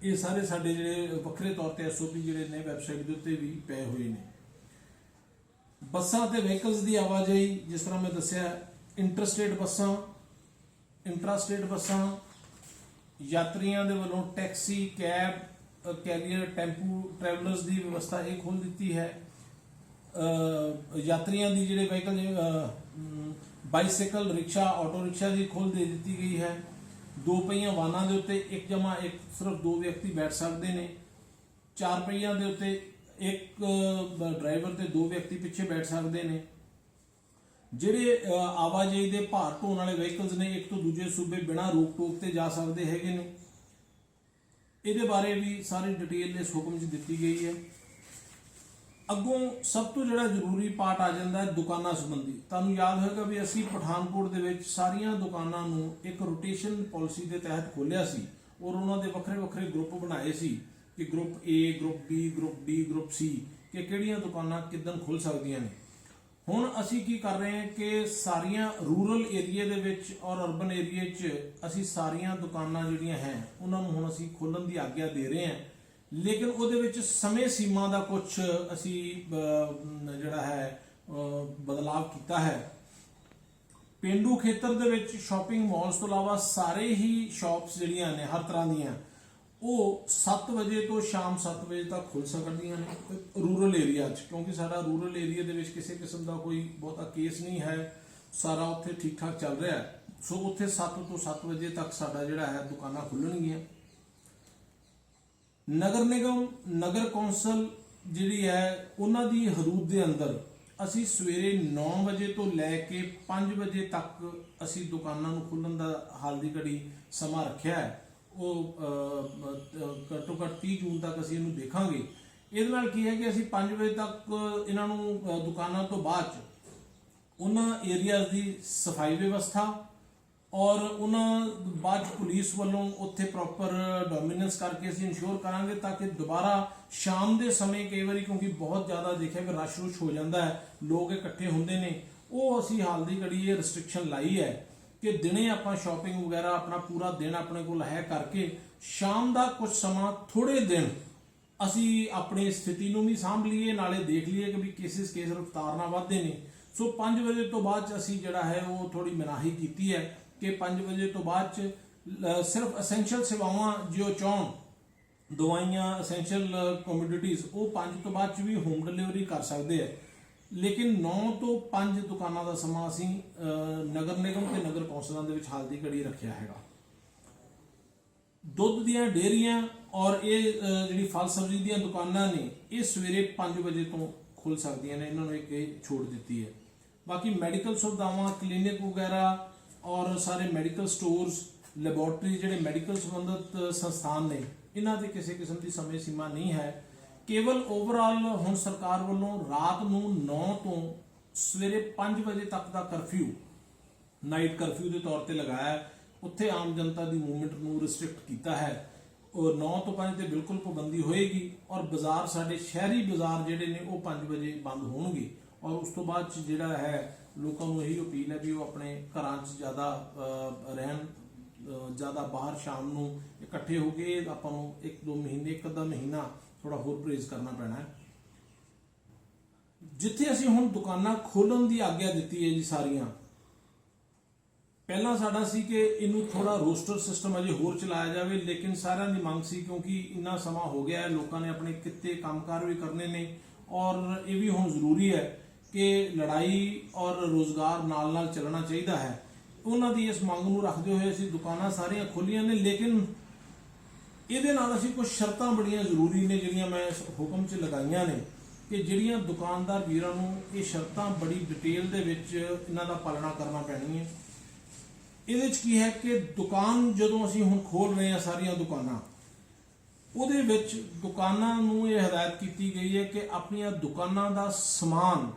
B: ਇਹ ਸਾਰੇ ਸਾਡੇ ਜਿਹੜੇ ਵੱਖਰੇ ਤੌਰ ਤੇ ਐਸਓਪੀ ਜਿਹੜੇ ਨੇ ਵੈਬਸਾਈਟ ਦੇ ਉੱਤੇ ਵੀ ਪਏ ਹੋਏ ਨੇ। ਬੱਸਾਂ ਤੇ ਵਹੀਕਲਸ ਦੀ ਆਵਾਜਾਈ, ਜਿਸ ਤਰ੍ਹਾਂ ਮੈਂ ਦੱਸਿਆ, ਇੰਟਰਸਟੇਟ ਬੱਸਾਂ, ਇੰਟਰਾਸਟੇਟ ਬੱਸਾਂ, ਯਾਤਰੀਆਂ ਦੇ ਵੱਲੋਂ taxi, cab, carrier, tempo, travellers ਦੀ ਵਿਵਸਥਾ ਇਹ ਖੋਲ੍ਹ ਦਿੱਤੀ ਹੈ। ਯਾਤਰੀਆਂ ਦੀ ਜਿਹੜੇ vehicle, bicycle, rickshaw, auto rickshaw ਦੀ ਖੋਲ੍ਹ ਦੇ ਦਿੱਤੀ ਗਈ ਹੈ। ਦੋ ਪਹੀਆਂ ਵਾਹਨਾਂ ਦੇ ਉੱਤੇ ਇੱਕ ਜਮਾ ਇੱਕ ਸਿਰਫ 2 ਵਿਅਕਤੀ ਬੈਠ ਸਕਦੇ ਨੇ। 4 ਪਹੀਆਂ ਦੇ ਉੱਤੇ ਇੱਕ ਡਰਾਈਵਰ ਤੇ 2 ਵਿਅਕਤੀ ਪਿੱਛੇ ਬੈਠ ਸਕਦੇ ਨੇ। ਜਿਹੜੇ ਆਵਾਜਾਈ ਦੇ ਭਾਰ ਢੋਣ ਵਾਲੇ ਵਹੀਕਲਸ ਨੇ ਇੱਕ ਤੋਂ ਦੂਜੇ ਸੂਬੇ ਬਿਨਾਂ ਰੋਕ ਟੋਕ ਤੇ ਜਾ ਸਕਦੇ ਹੈਗੇ ਨੇ। ਇਹਦੇ ਬਾਰੇ ਵੀ ਸਾਰੀ ਡਿਟੇਲ ਇਸ ਹੁਕਮ 'ਚ ਦਿੱਤੀ ਗਈ ਹੈ। ਅੱਗੋਂ ਸਭ ਤੋਂ ਜਿਹੜਾ ਜ਼ਰੂਰੀ ਪਾਰਟ ਆ ਜਾਂਦਾ ਹੈ ਦੁਕਾਨਾਂ ਸੰਬੰਧੀ। ਤੁਹਾਨੂੰ ਯਾਦ ਹੋਵੇਗਾ ਵੀ ਅਸੀਂ ਪਠਾਨਕੋਟ ਦੇ ਵਿੱਚ ਸਾਰੀਆਂ ਦੁਕਾਨਾਂ ਨੂੰ ਇੱਕ ਰੋਟੇਸ਼ਨ ਪਾਲਿਸੀ ਦੇ ਤਹਿਤ ਖੋਲ੍ਹਿਆ ਸੀ ਔਰ ਉਹਨਾਂ ਦੇ ਵੱਖਰੇ ਵੱਖਰੇ ਗਰੁੱਪ ਬਣਾਏ ਸੀ ਕਿ group A, group B, group D, group C ਕਿ ਕਿਹੜੀਆਂ ਦੁਕਾਨਾਂ ਕਿੱਦਣ ਖੁੱਲ੍ਹ ਸਕਦੀਆਂ ਨੇ। ਹੁਣ ਅਸੀਂ ਕੀ ਕਰ ਰਹੇ ਹਾਂ ਕਿ ਸਾਰੀਆਂ ਰੂਰਲ ਏਰੀਆ ਦੇ ਵਿੱਚ ਔਰ ਅਰਬਨ ਏਰੀਆ 'ਚ ਅਸੀਂ ਸਾਰੀਆਂ ਦੁਕਾਨਾਂ ਜਿਹੜੀਆਂ ਹੈ ਉਹਨਾਂ ਨੂੰ ਹੁਣ ਅਸੀਂ ਖੋਲ੍ਹਣ ਦੀ ਆਗਿਆ ਦੇ ਰਹੇ ਹਾਂ, ਲੇਕਿਨ ਉਹਦੇ ਵਿੱਚ ਸਮੇਂ ਸੀਮਾ ਦਾ ਕੁਝ ਅਸੀਂ ਜਿਹੜਾ ਹੈ ਬਦਲਾਵ ਕੀਤਾ ਹੈ। ਪੇਂਡੂ ਖੇਤਰ ਦੇ ਵਿੱਚ ਸ਼ਾਪਿੰਗ ਮਾਲਸ ਤੋਂ ਇਲਾਵਾ ਸਾਰੇ ਹੀ ਸ਼ਾਪਸ ਜਿਹੜੀਆਂ ਨੇ ਹਰ ਤਰ੍ਹਾਂ ਦੀਆਂ ਉਹ 7 ਵਜੇ ਤੋਂ ਸ਼ਾਮ 7 ਵਜੇ ਤੱਕ ਖੁੱਲ੍ਹ ਸਕਦੀਆਂ ਨੇ ਰੂਰਲ ਏਰੀਆ 'ਚ, ਕਿਉਂਕਿ ਸਾਡਾ ਰੂਰਲ ਏਰੀਆ ਦੇ ਵਿੱਚ ਕਿਸੇ ਕਿਸਮ ਦਾ ਕੋਈ ਬਹੁਤਾ ਕੇਸ ਨਹੀਂ ਹੈ, ਸਾਰਾ ਉੱਥੇ ਠੀਕ ਠਾਕ ਚੱਲ ਰਿਹਾ ਹੈ। ਸੋ ਉੱਥੇ 7 ਤੋਂ 7 ਵਜੇ ਤੱਕ ਸਾਡਾ ਜਿਹੜਾ ਹੈ ਦੁਕਾਨਾਂ ਖੁੱਲ੍ਹਣਗੀਆਂ। ਨਗਰ ਨਿਗਮ, ਨਗਰ ਕੌਂਸਲ ਜਿਹੜੀ ਹੈ ਉਹਨਾਂ ਦੀ ਹਦੂਦ ਦੇ ਅੰਦਰ ਅਸੀਂ ਸਵੇਰੇ 9 ਵਜੇ ਤੋਂ ਲੈ ਕੇ 5 ਵਜੇ ਤੱਕ ਅਸੀਂ ਦੁਕਾਨਾਂ ਨੂੰ ਖੁੱਲ੍ਹਣ ਦਾ ਹਾਲ ਦੀ ਘੜੀ ਸਮਾਂ ਰੱਖਿਆ ਹੈ। ਉਹ ਘੱਟੋ ਘੱਟ 30 ਜੂਨ ਤੱਕ ਅਸੀਂ ਇਹਨੂੰ ਦੇਖਾਂਗੇ। ਇਹਦੇ ਨਾਲ ਕੀ ਹੈ ਕਿ ਅਸੀਂ 5 ਵਜੇ ਤੱਕ ਇਹਨਾਂ ਨੂੰ ਦੁਕਾਨਾਂ ਤੋਂ ਬਾਅਦ ਉਹਨਾਂ ਏਰੀਆਜ਼ ਦੀ ਸਫਾਈ ਵਿਵਸਥਾ ਔਰ ਉਹਨਾਂ ਬਾਅਦ ਪੁਲਿਸ ਵੱਲੋਂ ਉੱਥੇ ਪ੍ਰੋਪਰ ਡੋਮੀਨੈਂਸ ਕਰਕੇ ਅਸੀਂ ਇਨਸ਼ੋਰ ਕਰਾਂਗੇ ਤਾਂ ਕਿ ਦੁਬਾਰਾ ਸ਼ਾਮ ਦੇ ਸਮੇਂ ਕਈ ਵਾਰੀ, ਕਿਉਂਕਿ ਬਹੁਤ ਜ਼ਿਆਦਾ ਦੇਖਿਆ ਕਿ ਰਸ਼ ਹੋ ਜਾਂਦਾ ਹੈ, ਲੋਕ ਇਕੱਠੇ ਹੁੰਦੇ ਨੇ, ਉਹ ਅਸੀਂ ਹਾਲ ਦੀ ਘੜੀ ਇਹ ਰਿਸਟ੍ਰਿਕਸ਼ਨ ਲਾਈ ਹੈ ਕਿ ਦਿਨੇ ਆਪਾਂ ਸ਼ਾਪਿੰਗ ਵਗੈਰਾ ਆਪਣਾ ਪੂਰਾ ਦਿਨ ਆਪਣੇ ਕੋਲ ਹੈ ਕਰਕੇ ਸ਼ਾਮ ਦਾ ਕੁਝ ਸਮਾਂ ਥੋੜੇ ਦਿਨ ਅਸੀਂ ਆਪਣੀ ਸਥਿਤੀ ਨੂੰ ਵੀ ਸਾਂਭ ਲਈਏ, ਨਾਲੇ ਦੇਖ ਲਈਏ ਕਿ ਵੀ ਕਿਸ ਰਫਤਾਰ ਨਾਲ ਵੱਧਦੇ ਨੇ। ਸੋ 5 ਵਜੇ ਤੋਂ ਬਾਅਦ 'ਚ ਅਸੀਂ ਜਿਹੜਾ ਹੈ ਉਹ ਥੋੜੀ ਮਨਾਹੀ ਕੀਤੀ ਹੈ ਕਿ 5 ਵਜੇ ਤੋਂ ਬਾਅਦ 'ਚ ਸਿਰਫ ਅਸੈਂਸ਼ੀਅਲ ਸੇਵਾਵਾਂ ਜੋ ਚਾਹੁਣ, ਦਵਾਈਆਂ, ਅਸੈਂਸ਼ੀਅਲ ਕਮੋਡਿਟੀਜ਼, ਉਹ 5 ਤੋਂ ਬਾਅਦ 'ਚ ਵੀ ਹੋਮ ਡਿਲੀਵਰੀ ਕਰ ਸਕਦੇ ਆ। ਲੇਕਿਨ 9 ਤੋਂ 5 ਦੁਕਾਨਾਂ ਦਾ ਸਮਾਂ ਅਸੀਂ ਨਗਰ ਨਿਗਮ ਤੇ ਨਗਰ ਕੌਂਸਲਾਂ ਦੇ ਵਿੱਚ ਹਾਲ ਦੀ ਘੜੀ ਰੱਖਿਆ ਹੈਗਾ। ਦੁੱਧ ਦੀਆਂ ਡੇਅਰੀਆਂ ਔਰ ਇਹ ਜਿਹੜੀ ਫਲ ਸਬਜ਼ੀ ਦੀਆਂ ਦੁਕਾਨਾਂ ਨੇ ਇਹ ਸਵੇਰੇ 5 ਵਜੇ ਤੋਂ ਖੁੱਲ੍ਹ ਸਕਦੀਆਂ ਨੇ, ਇਹਨਾਂ ਨੂੰ ਇੱਕ ਛੋਟ ਦਿੱਤੀ ਹੈ। ਬਾਕੀ ਮੈਡੀਕਲ ਸੁਵਿਧਾਵਾਂ, ਕਲੀਨਿਕ ਵਗੈਰਾ ਔਰ ਸਾਰੇ ਮੈਡੀਕਲ ਸਟੋਰਸ, ਲੈਬੋਰਟਰੀ, ਜਿਹੜੇ ਮੈਡੀਕਲ ਸੰਬੰਧਿਤ ਸੰਸਥਾਨ ਨੇ, ਇਹਨਾਂ ਤੇ ਕਿਸੇ ਕਿਸਮ ਦੀ ਸਮੇਂ ਸੀਮਾ ਨਹੀਂ ਹੈ। ਕੇਵਲ ਓਵਰਆਲ ਹੁਣ ਸਰਕਾਰ ਵੱਲੋਂ ਰਾਤ ਨੂੰ 9 ਤੋਂ ਸਵੇਰੇ 5 ਵਜੇ ਤੱਕ ਦਾ ਕਰਫਿਊ, ਨਾਈਟ ਕਰਫਿਊ ਦੇ ਤੌਰ ਤੇ ਲਗਾਇਆ ਹੈ। ਉੱਥੇ ਆਮ ਜਨਤਾ ਦੀ ਮੂਵਮੈਂਟ ਨੂੰ ਰਿਸਟ੍ਰਿਕਟ ਕੀਤਾ ਹੈ ਔਰ 9 ਤੋਂ 5 ਤੇ ਬਿਲਕੁਲ ਪਾਬੰਦੀ ਹੋਏਗੀ ਔਰ ਬਾਜ਼ਾਰ, ਸਾਡੇ ਸ਼ਹਿਰੀ ਬਾਜ਼ਾਰ ਜਿਹੜੇ ਨੇ ਉਹ 5 ਵਜੇ ਬੰਦ ਹੋਣਗੇ ਔਰ ਉਸ ਤੋਂ ਬਾਅਦ ਜਿਹੜਾ ਹੈ ਲੋਕਾਂ ਨੂੰ ਇਹੀ ਅਪੀਲ ਹੈ ਵੀ ਉਹ ਆਪਣੇ ਘਰਾਂ 'ਚ ਜ਼ਿਆਦਾ ਰਹਿਣ, ਜ਼ਿਆਦਾ ਬਾਹਰ ਸ਼ਾਮ ਨੂੰ ਇਕੱਠੇ ਹੋ ਕੇ ਆਪਾਂ ਨੂੰ ਇੱਕ ਅੱਧਾ ਮਹੀਨਾ ਥੋੜਾ ਹੋਰ ਪਰਹੇਜ਼ ਕਰਨਾ ਪੈਣਾ ਹੈ। ਜਿੱਥੇ ਅਸੀਂ ਹੁਣ ਦੁਕਾਨਾਂ ਖੋਲ੍ਹਣ ਦੀ ਆਗਿਆ ਦਿੱਤੀ ਹੈ ਜੀ ਸਾਰੀਆਂ, ਪਹਿਲਾਂ ਸਾਡਾ ਸੀ ਕਿ ਇਹਨੂੰ ਥੋੜਾ ਰੋਸਟਰ ਸਿਸਟਮ ਅਜੇ ਹੋਰ ਚਲਾਇਆ ਜਾਵੇ, ਲੇਕਿਨ ਸਾਰਿਆਂ ਦੀ ਮੰਗ ਸੀ ਕਿਉਂਕਿ ਇੰਨਾ ਸਮਾਂ ਹੋ ਗਿਆ ਹੈ, ਲੋਕਾਂ ਨੇ ਆਪਣੇ ਕਿੱਤੇ ਕੰਮਕਾਰ ਵੀ ਕਰਨੇ ਨੇ ਔਰ ਇਹ ਵੀ ਹੁਣ ਜ਼ਰੂਰੀ ਹੈ ਕਿ ਲੜਾਈ ਔਰ ਰੋਜ਼ਗਾਰ ਨਾਲ ਨਾਲ ਚੱਲਣਾ ਚਾਹੀਦਾ ਹੈ। ਉਹਨਾਂ ਦੀ ਇਸ ਮੰਗ ਨੂੰ ਰੱਖਦੇ ਹੋਏ ਅਸੀਂ ਦੁਕਾਨਾਂ ਸਾਰੀਆਂ ਖੋਲ੍ਹੀਆਂ ਨੇ, ਲੇਕਿਨ ਇਹਦੇ ਨਾਲ ਅਸੀਂ ਕੁਝ ਸ਼ਰਤਾਂ ਬੜੀਆਂ ਜ਼ਰੂਰੀ ਨੇ ਜਿਹੜੀਆਂ ਮੈਂ ਇਸ ਹੁਕਮ 'ਚ ਲਗਾਈਆਂ ਨੇ ਕਿ ਜਿਹੜੀਆਂ ਦੁਕਾਨਦਾਰ ਵੀਰਾਂ ਨੂੰ ਇਹ ਸ਼ਰਤਾਂ ਬੜੀ ਡਿਟੇਲ ਦੇ ਵਿੱਚ ਇਹਨਾਂ ਦਾ ਪਾਲਣਾ ਕਰਨਾ ਪੈਣੀ ਹੈ। ਇਹਦੇ 'ਚ ਕੀ ਹੈ ਕਿ ਦੁਕਾਨ ਜਦੋਂ ਅਸੀਂ ਹੁਣ ਖੋਲ੍ਹ ਰਹੇ ਹਾਂ ਸਾਰੀਆਂ ਦੁਕਾਨਾਂ, ਉਹਦੇ ਵਿੱਚ ਦੁਕਾਨਾਂ ਨੂੰ ਇਹ ਹਦਾਇਤ ਕੀਤੀ ਗਈ ਹੈ ਕਿ ਆਪਣੀਆਂ ਦੁਕਾਨਾਂ ਦਾ ਸਮਾਨ,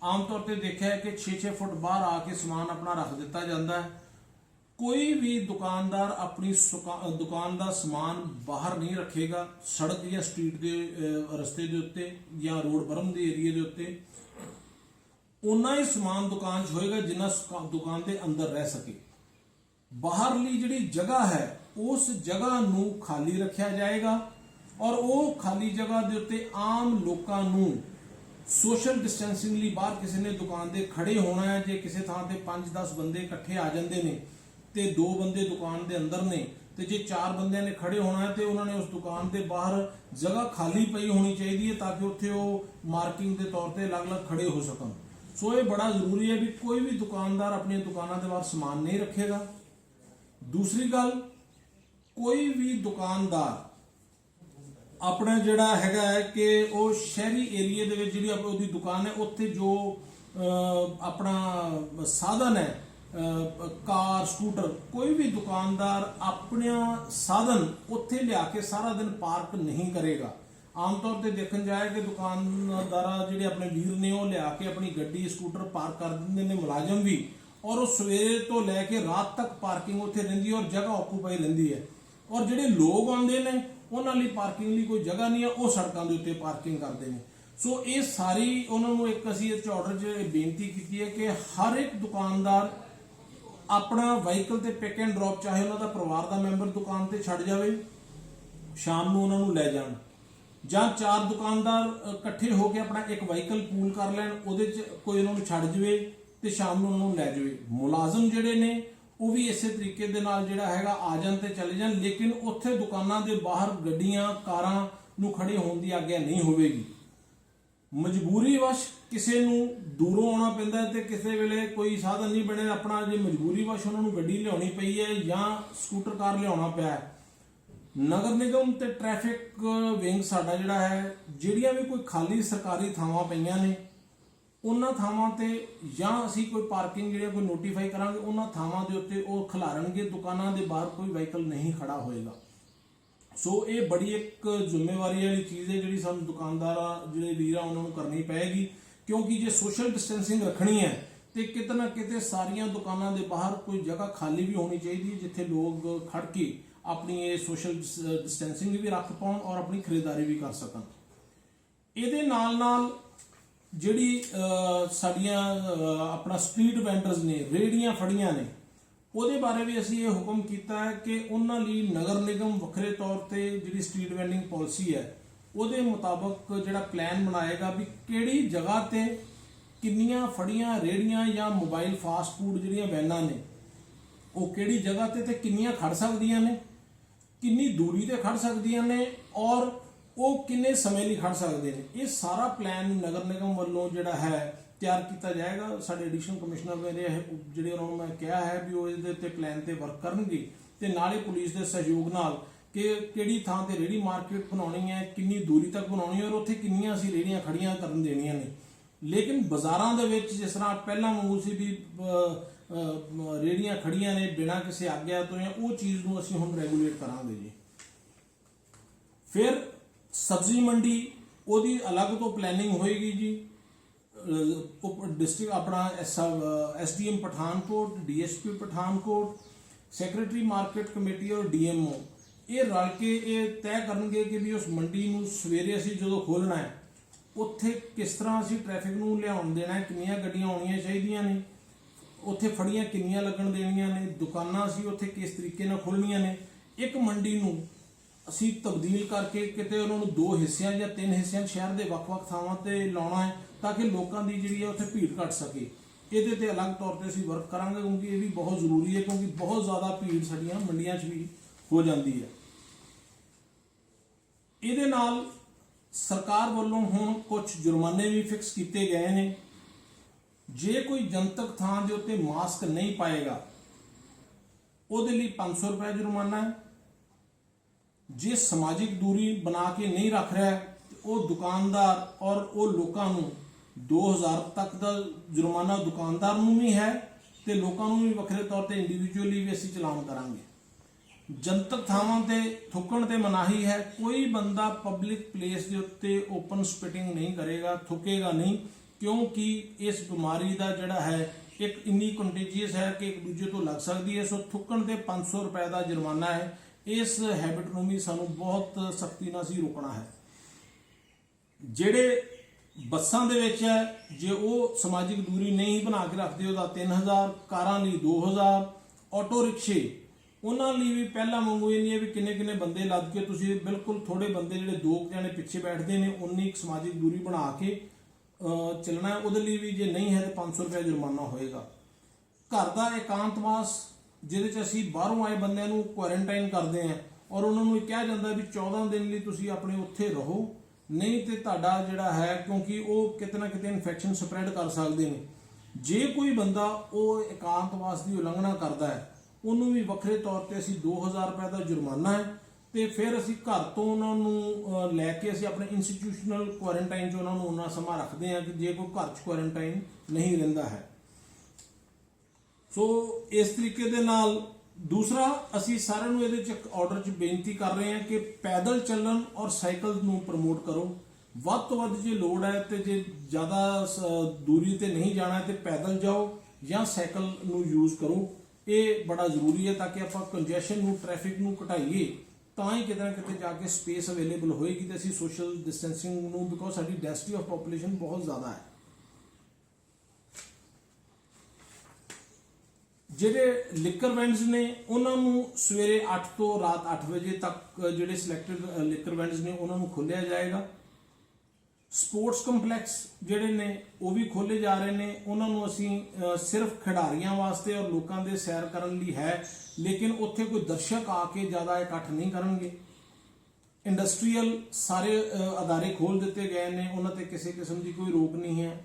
B: ਆਮ ਤੌਰ ਤੇ ਦੇਖਿਆ ਹੈ ਕਿ 6-6 ਫੁੱਟ ਬਾਹਰ ਆ ਕੇ ਸਮਾਨ ਆਪਣਾ ਰੱਖ ਦਿੱਤਾ ਜਾਂਦਾ ਹੈ कोई भी दुकानदार अपनी दुकान का समान बाहर नहीं रखेगा, सड़क या स्ट्रीट के रस्ते के उत्ते या रोड बरम के एरिए के उत्ते। उन्ना ही समान दुकान च होएगा जिन्ना दुकान के अंदर रह सके। बाहरली जिहड़ी जगह है उस जगह नूं खाली रखा जाएगा और वो खाली जगह के उत्ते आम लोगों नूं सोशल डिस्टेंसिंग लिए बाहर किसी ने दुकान से खड़े होना है। जे किसी थां ते 5-10 बंदे इकट्ठे आ जाते हैं तो 2 बंदे दुकान के अंदर ने, तो जे 4 बंदे ने खड़े होना है तो उन्होंने उस दुकान के बाहर जगह खाली पई होनी चाहिए ताकि उत्थे वो मार्किंग के तौर पर अलग अलग खड़े हो सकन। सो ये बड़ा जरूरी है भी कोई भी दुकानदार अपनी दुकानों के बाहर समान नहीं रखेगा। दूसरी गल, कोई भी दुकानदार अपना जिहड़ा हैगा है कि वो शहरी एरिए दे विच जिहड़ी अपनी दुकान है उत्थे जो अपना साधन है कार स्कूटर, कोई भी दुकानदार अपना साधन उत्थे लिया के सारा दिन पार्क नहीं करेगा। आमतौर पर देखने जाए कि दुकानदार जिहड़े अपने वीर ने वो लिया के अपनी गड्डी स्कूटर पार्क कर देंगे ने, मुलाजम भी, और वो सवेरे तो लैके रात तक पार्किंग उत्थे रहिंदी है और जगह ऑकूपाई रहिंदी है। और जिहड़े लोग आउंदे ने उन्हां लई पार्किंग लई कोई जगह नहीं है, वो सड़कों के उत्ते पार्किंग करते हैं। सो ये सारी उन्होंने एक असीं इस ऑर्डर च बेनती की है कि हर एक दुकानदार अपना व्हीकल ते पिक एंड ड्रॉप, चाहे उन्होंने परिवार का मैंबर दुकान ते छड़ जाए, शाम को उन्होंने लै जाण, जां 4 दुकानदार इकट्ठे होकर अपना एक व्हीकल पूल कर लैन, उहदे च कोई उन्होंने छड़ जाए तो शाम को उन्होंने लै जाए। मुलाजम जिहड़े ने वो भी इस तरीके दे नाल जिहड़ा हैगा आ जाण ते चले जाण, लेकिन उत्थे दुकानां दे बाहर गड्डियां कारां नूं खड़े होण दी आग्या नहीं होवेगी। मजबूरीवश किसी नूं दूरों आना पैंदा है तो किसी वेले कोई साधन नहीं बने, अपना जे मजबूरीवश उन्होंने गड्डी लियानी पई है या स्कूटर कार लियाना पिया है, नगर निगम ते ट्रैफिक विंग साडा जिहड़ा है जिहड़ियां भी कोई खाली सरकारी थावां पईयां ने उन्हां थावां ते या असीं कोई पार्किंग जिहड़ी कोई नोटिफाई करांगे, उन्हां थावां दे उत्ते वो खिलारनगे, दुकानां दे बाहर कोई व्हीकल नहीं खड़ा होएगा। सो ये बड़ी एक जिम्मेवारी वाली चीज़ है जी सानू दुकानदार जिहड़े वीर उन्होंने करनी पेगी, क्योंकि जे सोशल डिस्टेंसिंग रखनी है तो किते ना किते सारियां दुकानां दे बाहर कोई जगह खाली भी होनी चाहिए जिथे लोग खड़ के अपनी ये सोशल डिस्टेंसिंग भी रख पाउण और अपनी खरीदारी भी कर सकन। इहदे नाल नाल जिहड़ी साडियां अपना स्ट्रीट वेंडर्स ने, रेहड़ियां फड़ियां ने, ਉਹਦੇ बारे भी असीं ये हुक्म किया है कि उन्हां लई नगर निगम वखरे तौर पर जिहड़ी स्ट्रीट वेंडिंग पॉलिसी है ਉਹਦੇ मुताबक जिहड़ा प्लान बनाएगा भी किहड़ी जगह ते किन्नियां फड़ियां रेहड़ियां या मोबाइल फास्ट फूड जिहड़ियां वैनां ने वो किहड़ी जगह ते किन्नियां खड़ सकदियां ने, किन्नी दूरी ते खड़ सकदियां ने और वो किन्ने समय लिए खड़ सकते हैं। ये सारा प्लान नगर निगम वालों जिहड़ा है तैयार किया जाएगा। साडे एडिशनल कमिश्नर मेरे जिहड़े उन्होंने मैं कहा है भी वो इहदे ते प्लान ते वर्क करनगे ते नाले पुलिस के सहयोग नाल कि किहड़ी थां ते रेहड़ी मार्केट बनाउणी है, किन्नी दूरी तक बनाउणी है और उत्थे किन्नियां असीं रेहड़ियां खड़ियां करन देणियां ने। लेकिन बाज़ारां दे विच जिस तरह पहलां वांगू सी भी रेहड़ियां खड़ियां ने बिना किसी आग्या तो, वो चीज़ नूं असीं हुण रेगूलेट करांगे जी। फिर सब्जी मंडी ਉਹਦੀ अलग तो प्लैनिंग होएगी जी। डिस्ट्रिक्ट अपना SDM Pathankot, DSP Pathankot, secretary market committee और DMO ये रल के ये तय करनगे कि भी उस मंडी नूं सवेरे असीं जदों खोलना है उत्थे किस तरह असीं ट्रैफिक नूं लिआउण देना है, किन्नियां गड्डियां आउणियां चाहीदियां ने, उत्थे फड़ियां किन्नियां लगण देणियां ने, दुकानां असीं उत्थे किस तरीके नाल खोलणियां ने। एक मंडी नूं असीं तब्दील करके किते उन्होंने 2 हिस्सियां या 3 हिस्सियां शहर के ਵੱਖ-ਵੱਖ ਥਾਵਾਂ ਤੇ ਲਾਉਣਾ है ताकि लोगों की जी है उत्थे भीड़ घट सके। ये ते अलग तौर पर असीं वर्क करांगे क्योंकि ये भी बहुत जरूरी है, क्योंकि बहुत ज़्यादा भीड़ साडियां मंडियां 'च भी हो जाती है। ये नाल सरकार वालों हुण कुछ जुर्माने भी फिक्स किए गए हैं। जे कोई जनतक थां दे उत्ते मास्क नहीं पाएगा ਉਹਦੇ ਲਈ 500 रुपए जुर्माना है। जे समाजिक दूरी बना के नहीं रख रहा है वो दुकानदार और वो लोगों को 2000 तक का जुर्माना दुकानदार नूं भी है तो लोगों भी वखरे तौर पर इंडिविजुअली भी असीं चलान करांगे। जनतक थावां ते थुकण ते मनाही है। कोई बंदा पब्लिक प्लेस के उत्ते ओपन स्पिटिंग नहीं करेगा, थुकेगा नहीं, क्योंकि इस बीमारी का जिहड़ा है ਇੱਕ ਇੰਨੀ ਕੰਟੇਜੀਅਸ ਹੈ ਕਿ ਇੱਕ ਦੂਜੇ ਤੋਂ ਲੱਗ ਸਕਦੀ ਹੈ। ਸੋ ਥੁੱਕਣ ਤੇ 500 ਰੁਪਏ ਦਾ ਜੁਰਮਾਨਾ ਹੈ। ਇਸ ਹੈਬਿਟ ਨੂੰ ਵੀ ਸਾਨੂੰ ਬਹੁਤ ਸਖਤੀ ਨਾਲ ਅਸੀਂ ਰੋਕਣਾ ਹੈ। ਜਿਹੜੇ ਬੱਸਾਂ ਦੇ ਵਿੱਚ ਹੈ, ਜੇ ਉਹ ਸਮਾਜਿਕ ਦੂਰੀ ਨਹੀਂ ਬਣਾ ਕੇ ਰੱਖਦੇ ਉਹਦਾ 3000, ਕਾਰਾਂ ਲਈ 2000, ਆਟੋ ਰਿਕਸ਼ੇ ਉਹਨਾਂ ਲਈ ਵੀ ਪਹਿਲਾਂ ਵਾਂਗੂ ਇਹ ਨਹੀਂ ਹੈ ਵੀ ਕਿੰਨੇ ਕਿੰਨੇ ਬੰਦੇ ਲੱਦ ਕੇ ਤੁਸੀਂ ਬਿਲਕੁਲ ਥੋੜੇ ਬੰਦੇ ਜਿਹੜੇ 2 ਜਣੇ ਪਿੱਛੇ ਬੈਠਦੇ ਨੇ ਉਨੀ ਸਮਾਜਿਕ ਦੂਰੀ ਬਣਾ ਕੇ ਚੱਲਣਾ ਹੈ। ਉਹਦੇ ਲਈ ਵੀ ਜੇ ਨਹੀਂ ਹੈ ਤਾਂ 500 ਰੁਪਏ ਜੁਰਮਾਨਾ ਹੋਏਗਾ। ਘਰ ਦਾ ਇਕਾਂਤਵਾਸ ਜਿਹਦੇ 'ਚ ਅਸੀਂ ਬਾਹਰੋਂ ਆਏ ਬੰਦਿਆਂ ਨੂੰ ਕੁਆਰੰਟਾਈਨ ਕਰਦੇ ਹਾਂ ਔਰ ਉਹਨਾਂ ਨੂੰ ਇਹ ਕਿਹਾ ਜਾਂਦਾ ਵੀ 14 ਦਿਨ ਲਈ ਤੁਸੀਂ ਆਪਣੇ ਉੱਥੇ ਰਹੋ, ਨਹੀਂ ਤੇ ਤੁਹਾਡਾ ਜਿਹੜਾ ਹੈ, ਕਿਉਂਕਿ ਉਹ ਕਿਤੇ ਨਾ ਕਿਤੇ ਇਨਫੈਕਸ਼ਨ ਸਪਰੈਡ ਕਰ ਸਕਦੇ ਨੇ। ਜੇ ਕੋਈ ਬੰਦਾ ਉਹ ਇਕਾਂਤਵਾਸ ਦੀ ਉਲੰਘਣਾ ਕਰਦਾ ਹੈ ਉਹਨੂੰ ਵੀ ਵੱਖਰੇ ਤੌਰ ਤੇ ਅਸੀਂ 2000 ਰੁਪਏ ਦਾ ਜੁਰਮਾਨਾ ਹੈ ਤੇ ਫਿਰ ਅਸੀਂ ਘਰ ਤੋਂ ਉਹਨਾਂ ਨੂੰ ਲੈ ਕੇ ਅਸੀਂ ਆਪਣੇ ਇੰਸਟੀਟਿਊਸ਼ਨਲ ਕੁਆਰੰਟਾਈਨ 'ਚ ਉਹਨਾਂ ਨੂੰ ਉਹਨਾਂ ਸਮਾਂ ਰੱਖਦੇ ਹਾਂ ਕਿ ਜੇ ਕੋਈ ਘਰ 'ਚ ਕੁਆਰੰਟਾਈਨ ਨਹੀਂ ਰਹਿੰਦਾ ਹੈ। ਸੋ ਇਸ ਤਰੀਕੇ ਦੇ ਨਾਲ ਦੂਸਰਾ ਅਸੀਂ ਸਾਰਿਆਂ ਨੂੰ ਇਹਦੇ 'ਚ ਇੱਕ ਆਰਡਰ 'ਚ ਬੇਨਤੀ ਕਰ ਰਹੇ ਹਾਂ ਕਿ ਪੈਦਲ ਚੱਲਣ ਔਰ ਸਾਈਕਲ ਨੂੰ ਪ੍ਰਮੋਟ ਕਰੋ। ਵੱਧ ਤੋਂ ਵੱਧ ਜੇ ਲੋੜ ਹੈ ਤੇ ਜੇ ਜ਼ਿਆਦਾ ਦੂਰੀ ਤੇ ਨਹੀਂ ਜਾਣਾ ਤੇ ਪੈਦਲ ਜਾਓ ਜਾਂ ਸਾਈਕਲ ਨੂੰ ਯੂਜ਼ ਕਰੋ। ਇਹ ਬੜਾ ਜ਼ਰੂਰੀ ਹੈ ਤਾਂ ਕਿ ਆਪਾਂ ਕੰਜੈਸ਼ਨ ਨੂੰ, ਟ੍ਰੈਫਿਕ ਨੂੰ ਘਟਾਈਏ, ਤਾਂ ਹੀ ਕਿਤੇ ਨਾ ਕਿਤੇ ਜਾ ਕੇ ਸਪੇਸ ਅਵੇਲੇਬਲ ਹੋਏਗੀ ਤੇ ਅਸੀਂ ਸੋਸ਼ਲ ਡਿਸਟੈਂਸਿੰਗ ਨੂੰ, ਬਿਕੋਜ਼ ਸਾਡੀ ਡੈਂਸਿਟੀ ਆਫ ਪੋਪੂਲੇਸ਼ਨ ਬਹੁਤ ਜ਼ਿਆਦਾ ਹੈ। ਜਿਹੜੇ ਲਿਕਰ ਵੈਂਡਸ ਨੇ ਉਹਨਾਂ ਨੂੰ ਸਵੇਰੇ 8 ਤੋਂ ਰਾਤ 8 ਵਜੇ ਤੱਕ ਜਿਹੜੇ ਸਿਲੈਕਟਡ ਲਿਕਰ ਵੈਂਡਸ ਨੇ ਉਹਨਾਂ ਨੂੰ ਖੋਲ੍ਹਿਆ ਜਾਏਗਾ। ਸਪੋਰਟਸ ਕੰਪਲੈਕਸ ਜਿਹੜੇ ਨੇ ਉਹ ਵੀ ਖੋਲ੍ਹੇ ਜਾ ਰਹੇ ਨੇ। ਉਹਨਾਂ ਨੂੰ ਅਸੀਂ ਸਿਰਫ ਖਿਡਾਰੀਆਂ ਵਾਸਤੇ ਔਰ ਲੋਕਾਂ ਦੇ ਸੈਰ ਕਰਨ ਲਈ ਹੈ, ਲੇਕਿਨ ਉੱਥੇ ਕੋਈ ਦਰਸ਼ਕ ਆ ਕੇ ਜ਼ਿਆਦਾ ਇਕੱਠ ਨਹੀਂ ਕਰਨਗੇ। ਇੰਡਸਟਰੀਅਲ ਸਾਰੇ ਅਦਾਰੇ ਖੋਲ੍ਹ ਦਿੱਤੇ ਗਏ ਨੇ, ਉਹਨਾਂ ਤੇ ਕਿਸੇ ਕਿਸਮ ਦੀ ਕੋਈ ਰੋਕ ਨਹੀਂ ਹੈ।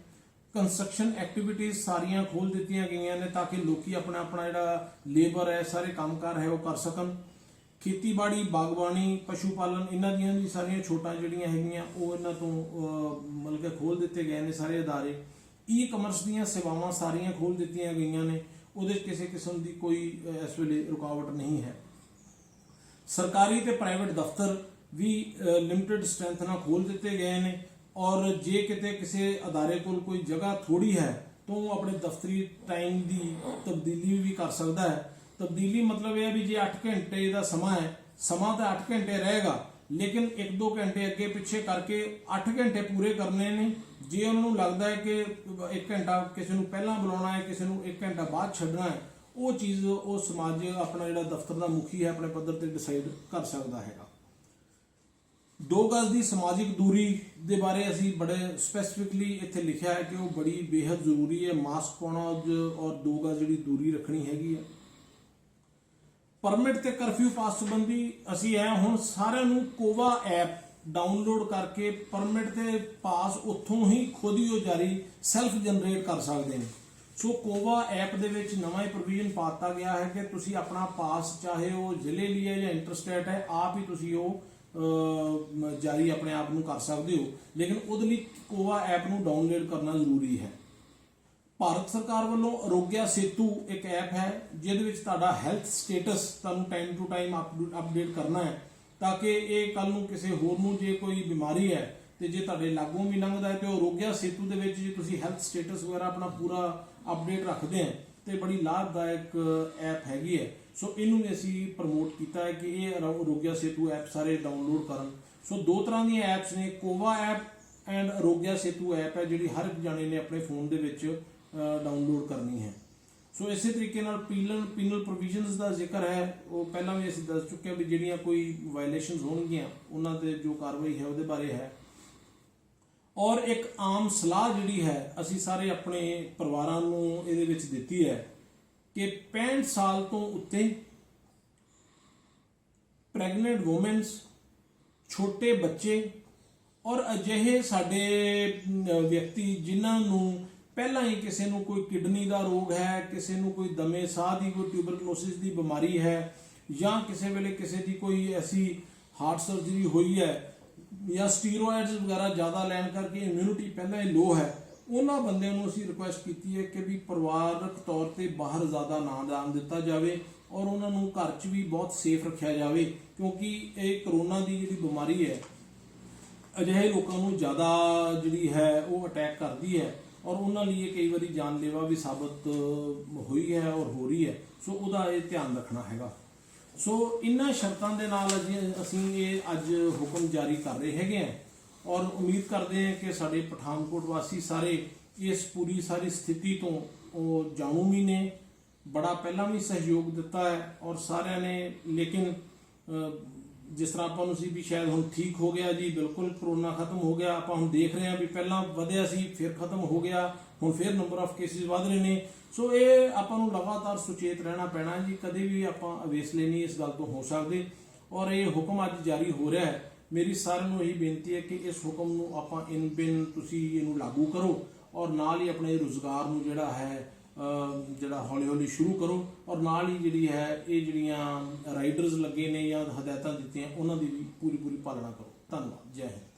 B: ਕੰਸਟਰਕਸ਼ਨ ਐਕਟੀਵਿਟੀਜ਼ ਸਾਰੀਆਂ ਖੋਲ੍ਹ ਦਿੱਤੀਆਂ ਗਈਆਂ ਨੇ ਤਾਂ ਕਿ ਲੋਕੀ ਆਪਣਾ ਜਿਹੜਾ ਲੇਬਰ ਹੈ, ਸਾਰੇ ਕੰਮਕਾਰ ਹੈ ਉਹ ਕਰ ਸਕਣ। ਖੇਤੀਬਾੜੀ, ਬਾਗਬਾਨੀ, ਪਸ਼ੂ ਪਾਲਨ ਇਹਨਾਂ ਦੀਆਂ ਵੀ ਸਾਰੀਆਂ ਛੋਟਾਂ ਜਿਹੜੀਆਂ ਹੈਗੀਆਂ ਉਹ ਇਹਨਾਂ ਤੋਂ ਮਤਲਬ ਕਿ ਖੋਲ੍ਹ ਦਿੱਤੇ ਗਏ ਨੇ ਸਾਰੇ ਅਦਾਰੇ। ਈ ਕਮਰਸ ਦੀਆਂ ਸੇਵਾਵਾਂ ਸਾਰੀਆਂ ਖੋਲ੍ਹ ਦਿੱਤੀਆਂ ਗਈਆਂ ਨੇ, ਉਹਦੇ 'ਚ ਕਿਸੇ ਕਿਸਮ ਦੀ ਕੋਈ ਇਸ ਵੇਲੇ ਰੁਕਾਵਟ ਨਹੀਂ ਹੈ। ਸਰਕਾਰੀ ਤੇ ਪ੍ਰਾਈਵੇਟ ਦਫ਼ਤਰ ਵੀ ਲਿਮਟਿਡ ਸਟਰੈਂਥ ਨਾਲ ਖੋਲ੍ਹ ਦਿੱਤੇ ਗਏ ਨੇ ਔਰ ਜੇ ਕਿਤੇ ਕਿਸੇ ਅਦਾਰੇ ਕੋਲ ਕੋਈ ਜਗ੍ਹਾ ਥੋੜੀ ਹੈ ਤਾਂ ਉਹ ਆਪਣੇ ਦਫ਼ਤਰੀ ਟਾਈਮ ਦੀ ਤਬਦੀਲੀ ਵੀ ਕਰ ਸਕਦਾ ਹੈ। ਤਬਦੀਲੀ ਮਤਲਬ ਇਹ ਹੈ ਵੀ ਜੇ 8 ਘੰਟੇ ਦਾ ਸਮਾਂ ਹੈ, ਸਮਾਂ ਤਾਂ 8 ਘੰਟੇ ਰਹੇਗਾ, ਲੇਕਿਨ 1-2 ਘੰਟੇ ਅੱਗੇ ਪਿੱਛੇ ਕਰਕੇ 8 ਘੰਟੇ ਪੂਰੇ ਕਰਨੇ ਨੇ। ਜੇ ਉਹਨਾਂ ਨੂੰ ਲੱਗਦਾ ਹੈ ਕਿ 1 ਘੰਟਾ ਕਿਸੇ ਨੂੰ ਪਹਿਲਾਂ ਬੁਲਾਉਣਾ ਹੈ, ਕਿਸੇ ਨੂੰ 1 ਘੰਟਾ ਬਾਅਦ ਛੱਡਣਾ ਹੈ, ਉਹ ਚੀਜ਼ ਉਹ ਸਮਾਜ ਆਪਣਾ ਜਿਹੜਾ ਦਫ਼ਤਰ ਦਾ ਮੁਖੀ ਹੈ ਆਪਣੇ ਪੱਧਰ ਤੇ ਡਿਸਾਈਡ ਕਰ ਸਕਦਾ ਹੈਗਾ। 2 ਗਜ਼ ਦੀ ਸਮਾਜਿਕ ਦੂਰੀ ਦੇ ਬਾਰੇ ਅਸੀਂ ਬੜੇ ਸਪੈਸੀਫਿਕਲੀ ਇੱਥੇ ਲਿਖਿਆ ਹੈ ਕਿ ਉਹ ਬੜੀ ਬੇਹੱਦ ਜ਼ਰੂਰੀ ਹੈ। ਮਾਸਕ ਪਾਉਣਾ ਔਰ 2 ਗਜ਼ ਜਿਹੜੀ ਦੂਰੀ ਰੱਖਣੀ ਹੈਗੀ ਹੈ। ਪਰਮਿਟ ਤੇ ਕਰਫਿਊ ਪਾਸ ਸੰਬੰਧੀ ਅਸੀਂ ਹੁਣ ਸਾਰਿਆਂ ਨੂੰ ਕੋਵਾ ਐਪ ਡਾਊਨਲੋਡ ਕਰਕੇ ਪਰਮਿਟ ਤੇ ਪਾਸ ਉੱਥੋਂ ਹੀ ਖੁਦ ਹੀ ਉਹ ਜਾਰੀ ਸੈਲਫ ਜਨਰੇਟ ਕਰ ਸਕਦੇ ਨੇ। ਸੋ ਕੋਵਾ ਐਪ ਦੇ ਵਿੱਚ ਨਵਾਂ ਹੀ ਪ੍ਰੋਵੀਜ਼ਨ ਪਾਤਾ ਗਿਆ ਹੈ ਕਿ ਤੁਸੀਂ ਆਪਣਾ ਪਾਸ ਚਾਹੇ ਉਹ ਜ਼ਿਲ੍ਹੇ ਲਈ ਹੈ ਜਾਂ ਇੰਟਰਸਟੇਟ ਹੈ, ਆਪ ਹੀ ਤੁਸੀਂ ਉਹ ਜਾਰੀ ਆਪਣੇ ਆਪ ਨੂੰ ਕਰ ਸਕਦੇ ਹੋ, ਲੇਕਿਨ ਉਹਦੇ ਲਈ ਕੋਵਾ ਐਪ ਨੂੰ ਡਾਊਨਲੋਡ ਕਰਨਾ ਜ਼ਰੂਰੀ ਹੈ। ਭਾਰਤ ਸਰਕਾਰ ਵੱਲੋਂ ਆਰੋਗਿਆ ਸੇਤੂ ਇੱਕ ਐਪ ਹੈ ਜਿਹਦੇ ਵਿੱਚ ਤੁਹਾਡਾ ਹੈਲਥ ਸਟੇਟਸ ਤੁਹਾਨੂੰ ਟਾਈਮ ਟੂ ਟਾਈਮ ਅਪਡੇਟ ਕਰਨਾ ਹੈ ਤਾਂ ਕਿ ਇਹ ਕੱਲ ਨੂੰ ਕਿਸੇ ਹੋਰ ਨੂੰ ਜੇ ਕੋਈ ਬਿਮਾਰੀ ਹੈ ਤੇ ਜੇ ਤੁਹਾਡੇ ਲਾਗੋਂ ਵੀ ਲੰਘਦਾ ਹੈ ਤੇ ਉਹ ਆਰੋਗਿਆ ਸੇਤੂ ਦੇ ਵਿੱਚ ਜੇ ਤੁਸੀਂ ਹੈਲਥ ਸਟੇਟਸ ਵਗੈਰਾ ਆਪਣਾ ਪੂਰਾ ਅਪਡੇਟ ਰੱਖਦੇ ਹੈ ਤੇ ਬੜੀ ਲਾਭਦਾਇਕ ਐਪ ਹੈਗੀ ਹੈ। ਸੋ ਇਹਨੂੰ ਵੀ ਅਸੀਂ ਪ੍ਰਮੋਟ ਕੀਤਾ ਹੈ ਕਿ ਇਹ ਆਰੋਗਿਆ ਸੇਤੂ ਐਪ ਸਾਰੇ ਡਾਊਨਲੋਡ ਕਰਨ। ਸੋ 2 ਤਰ੍ਹਾਂ ਦੀਆਂ ਐਪਸ ਨੇ, Cova app and Aarogya Setu app ਹੈ ਜਿਹੜੀ ਹਰ ਇੱਕ ਜਾਣੇ ਨੇ ਆਪਣੇ ਫੋਨ ਦੇ ਵਿੱਚ ਡਾਊਨਲੋਡ ਕਰਨੀ ਹੈ। ਸੋ ਇਸੇ ਤਰੀਕੇ ਨਾਲ ਪੀਨਲ ਪ੍ਰੋਵੀਜ਼ਨਸ ਦਾ ਜ਼ਿਕਰ ਹੈ, ਉਹ ਪਹਿਲਾਂ ਵੀ ਅਸੀਂ ਦੱਸ ਚੁੱਕੇ ਹਾਂ ਵੀ ਜਿਹੜੀਆਂ ਕੋਈ ਵਾਇਲੇਸ਼ਨਸ ਹੋਣਗੀਆਂ ਉਹਨਾਂ ਤੇ ਜੋ ਕਾਰਵਾਈ ਹੈ ਉਹਦੇ ਬਾਰੇ ਹੈ। ਔਰ ਇੱਕ ਆਮ ਸਲਾਹ ਜਿਹੜੀ ਹੈ ਅਸੀਂ ਸਾਰੇ ਆਪਣੇ ਪਰਿਵਾਰਾਂ ਨੂੰ ਇਹਦੇ ਵਿੱਚ ਦਿੱਤੀ ਹੈ ਕਿ 65 ਸਾਲ ਤੋਂ ਉੱਤੇ ਪ੍ਰੈਗਨੈਂਟ ਵੂਮਨਸ, ਛੋਟੇ ਬੱਚੇ ਔਰ ਅਜਿਹੇ ਸਾਡੇ ਵਿਅਕਤੀ ਜਿਨ੍ਹਾਂ ਨੂੰ ਪਹਿਲਾਂ ਹੀ ਕਿਸੇ ਨੂੰ ਕੋਈ ਕਿਡਨੀ ਦਾ ਰੋਗ ਹੈ, ਕਿਸੇ ਨੂੰ ਕੋਈ ਦਮੇ ਸਾਹ ਦੀ ਕੋਈ ਟਿਊਬਰਕਲੋਸਿਸ ਦੀ ਬਿਮਾਰੀ ਹੈ ਜਾਂ ਕਿਸੇ ਵੇਲੇ ਕਿਸੇ ਦੀ ਕੋਈ ਐਸੀ ਹਾਰਟ ਸਰਜਰੀ ਹੋਈ ਹੈ ਜਾਂ ਸਟੀਰੋਇਡਸ ਵਗੈਰਾ ਜ਼ਿਆਦਾ ਲੈਣ ਕਰਕੇ ਇਮਿਊਨਿਟੀ ਪਹਿਲਾਂ ਹੀ ਲੋ ਹੈ, ਉਹਨਾਂ ਬੰਦਿਆਂ ਨੂੰ ਅਸੀਂ ਰਿਕੁਐਸਟ ਕੀਤੀ ਹੈ ਕਿ ਵੀ ਪਰਿਵਾਰਕ ਤੌਰ ਤੇ ਬਾਹਰ ਜ਼ਿਆਦਾ ਨਾ ਜਾਣ ਦਿੱਤਾ ਜਾਵੇ ਔਰ ਉਹਨਾਂ ਨੂੰ ਘਰ 'ਚ ਵੀ ਬਹੁਤ ਸੇਫ ਰੱਖਿਆ ਜਾਵੇ, ਕਿਉਂਕਿ ਇਹ ਕਰੋਨਾ ਦੀ ਜਿਹੜੀ ਬਿਮਾਰੀ ਹੈ ਅਜਿਹੇ ਲੋਕਾਂ ਨੂੰ ਜ਼ਿਆਦਾ ਜਿਹੜੀ ਹੈ ਉਹ ਅਟੈਕ ਕਰਦੀ ਹੈ ਔਰ ਉਹਨਾਂ ਲਈ ਇਹ ਕਈ ਵਾਰੀ ਜਾਨਲੇਵਾ ਵੀ ਸਾਬਤ ਹੋਈ ਹੈ ਔਰ ਹੋ ਰਹੀ ਹੈ। ਸੋ ਉਹਦਾ ਇਹ ਧਿਆਨ ਰੱਖਣਾ ਹੈਗਾ। ਸੋ ਇਹਨਾਂ ਸ਼ਰਤਾਂ ਦੇ ਨਾਲ ਅਸੀਂ ਇਹ ਅੱਜ ਹੁਕਮ ਜਾਰੀ ਕਰ ਰਹੇ ਹੈਗੇ ਆ ਔਰ ਉਮੀਦ ਕਰਦੇ ਹਾਂ ਕਿ ਸਾਡੇ ਪਠਾਨਕੋਟ ਵਾਸੀ ਸਾਰੇ ਇਸ ਪੂਰੀ ਸਾਰੀ ਸਥਿਤੀ ਤੋਂ ਉਹ ਜਾਣੂ ਵੀ ਨੇ। ਬੜਾ ਪਹਿਲਾਂ ਵੀ ਸਹਿਯੋਗ ਦਿੱਤਾ ਹੈ ਔਰ ਸਾਰਿਆਂ ਨੇ, ਲੇਕਿਨ ਜਿਸ ਤਰ੍ਹਾਂ ਆਪਾਂ ਨੂੰ ਸੀ ਵੀ ਸ਼ਾਇਦ ਹੁਣ ਠੀਕ ਹੋ ਗਿਆ ਜੀ, ਬਿਲਕੁਲ ਕਰੋਨਾ ਖਤਮ ਹੋ ਗਿਆ, ਆਪਾਂ ਹੁਣ ਦੇਖ ਰਹੇ ਹਾਂ ਵੀ ਪਹਿਲਾਂ ਵਧਿਆ ਸੀ ਫਿਰ ਖਤਮ ਹੋ ਗਿਆ, ਹੁਣ ਫਿਰ ਨੰਬਰ ਆਫ ਕੇਸਿਸ ਵਧ ਰਹੇ ਨੇ। ਸੋ ਇਹ ਆਪਾਂ ਨੂੰ ਲਗਾਤਾਰ ਸੁਚੇਤ ਰਹਿਣਾ ਪੈਣਾ ਜੀ, ਕਦੇ ਵੀ ਆਪਾਂ ਅਵੇਸਲੇ ਨਹੀਂ ਇਸ ਗੱਲ ਤੋਂ ਹੋ ਸਕਦੇ। ਔਰ ਇਹ ਹੁਕਮ ਅੱਜ ਜਾਰੀ ਹੋ ਰਿਹਾ ਹੈ, ਮੇਰੀ ਸਾਰਿਆਂ ਨੂੰ ਇਹੀ ਬੇਨਤੀ ਹੈ ਕਿ ਇਸ ਹੁਕਮ ਨੂੰ ਆਪਾਂ ਇਨ ਬਿਨ ਤੁਸੀਂ ਇਹਨੂੰ ਲਾਗੂ ਕਰੋ ਔਰ ਨਾਲ ਹੀ ਆਪਣੇ ਰੁਜ਼ਗਾਰ ਨੂੰ ਜਿਹੜਾ ਹੈ ਜਿਹੜਾ ਹੌਲੀ ਹੌਲੀ ਸ਼ੁਰੂ ਕਰੋ ਔਰ ਨਾਲ ਹੀ ਜਿਹੜੀ ਹੈ ਇਹ ਜਿਹੜੀਆਂ ਰਾਈਡਰਸ ਲੱਗੇ ਨੇ ਜਾਂ ਹਦਾਇਤਾਂ ਦਿੱਤੀਆਂ ਉਹਨਾਂ ਦੀ ਵੀ ਪੂਰੀ ਪਾਲਣਾ ਕਰੋ। ਧੰਨਵਾਦ। ਜੈ ਹਿੰਦ।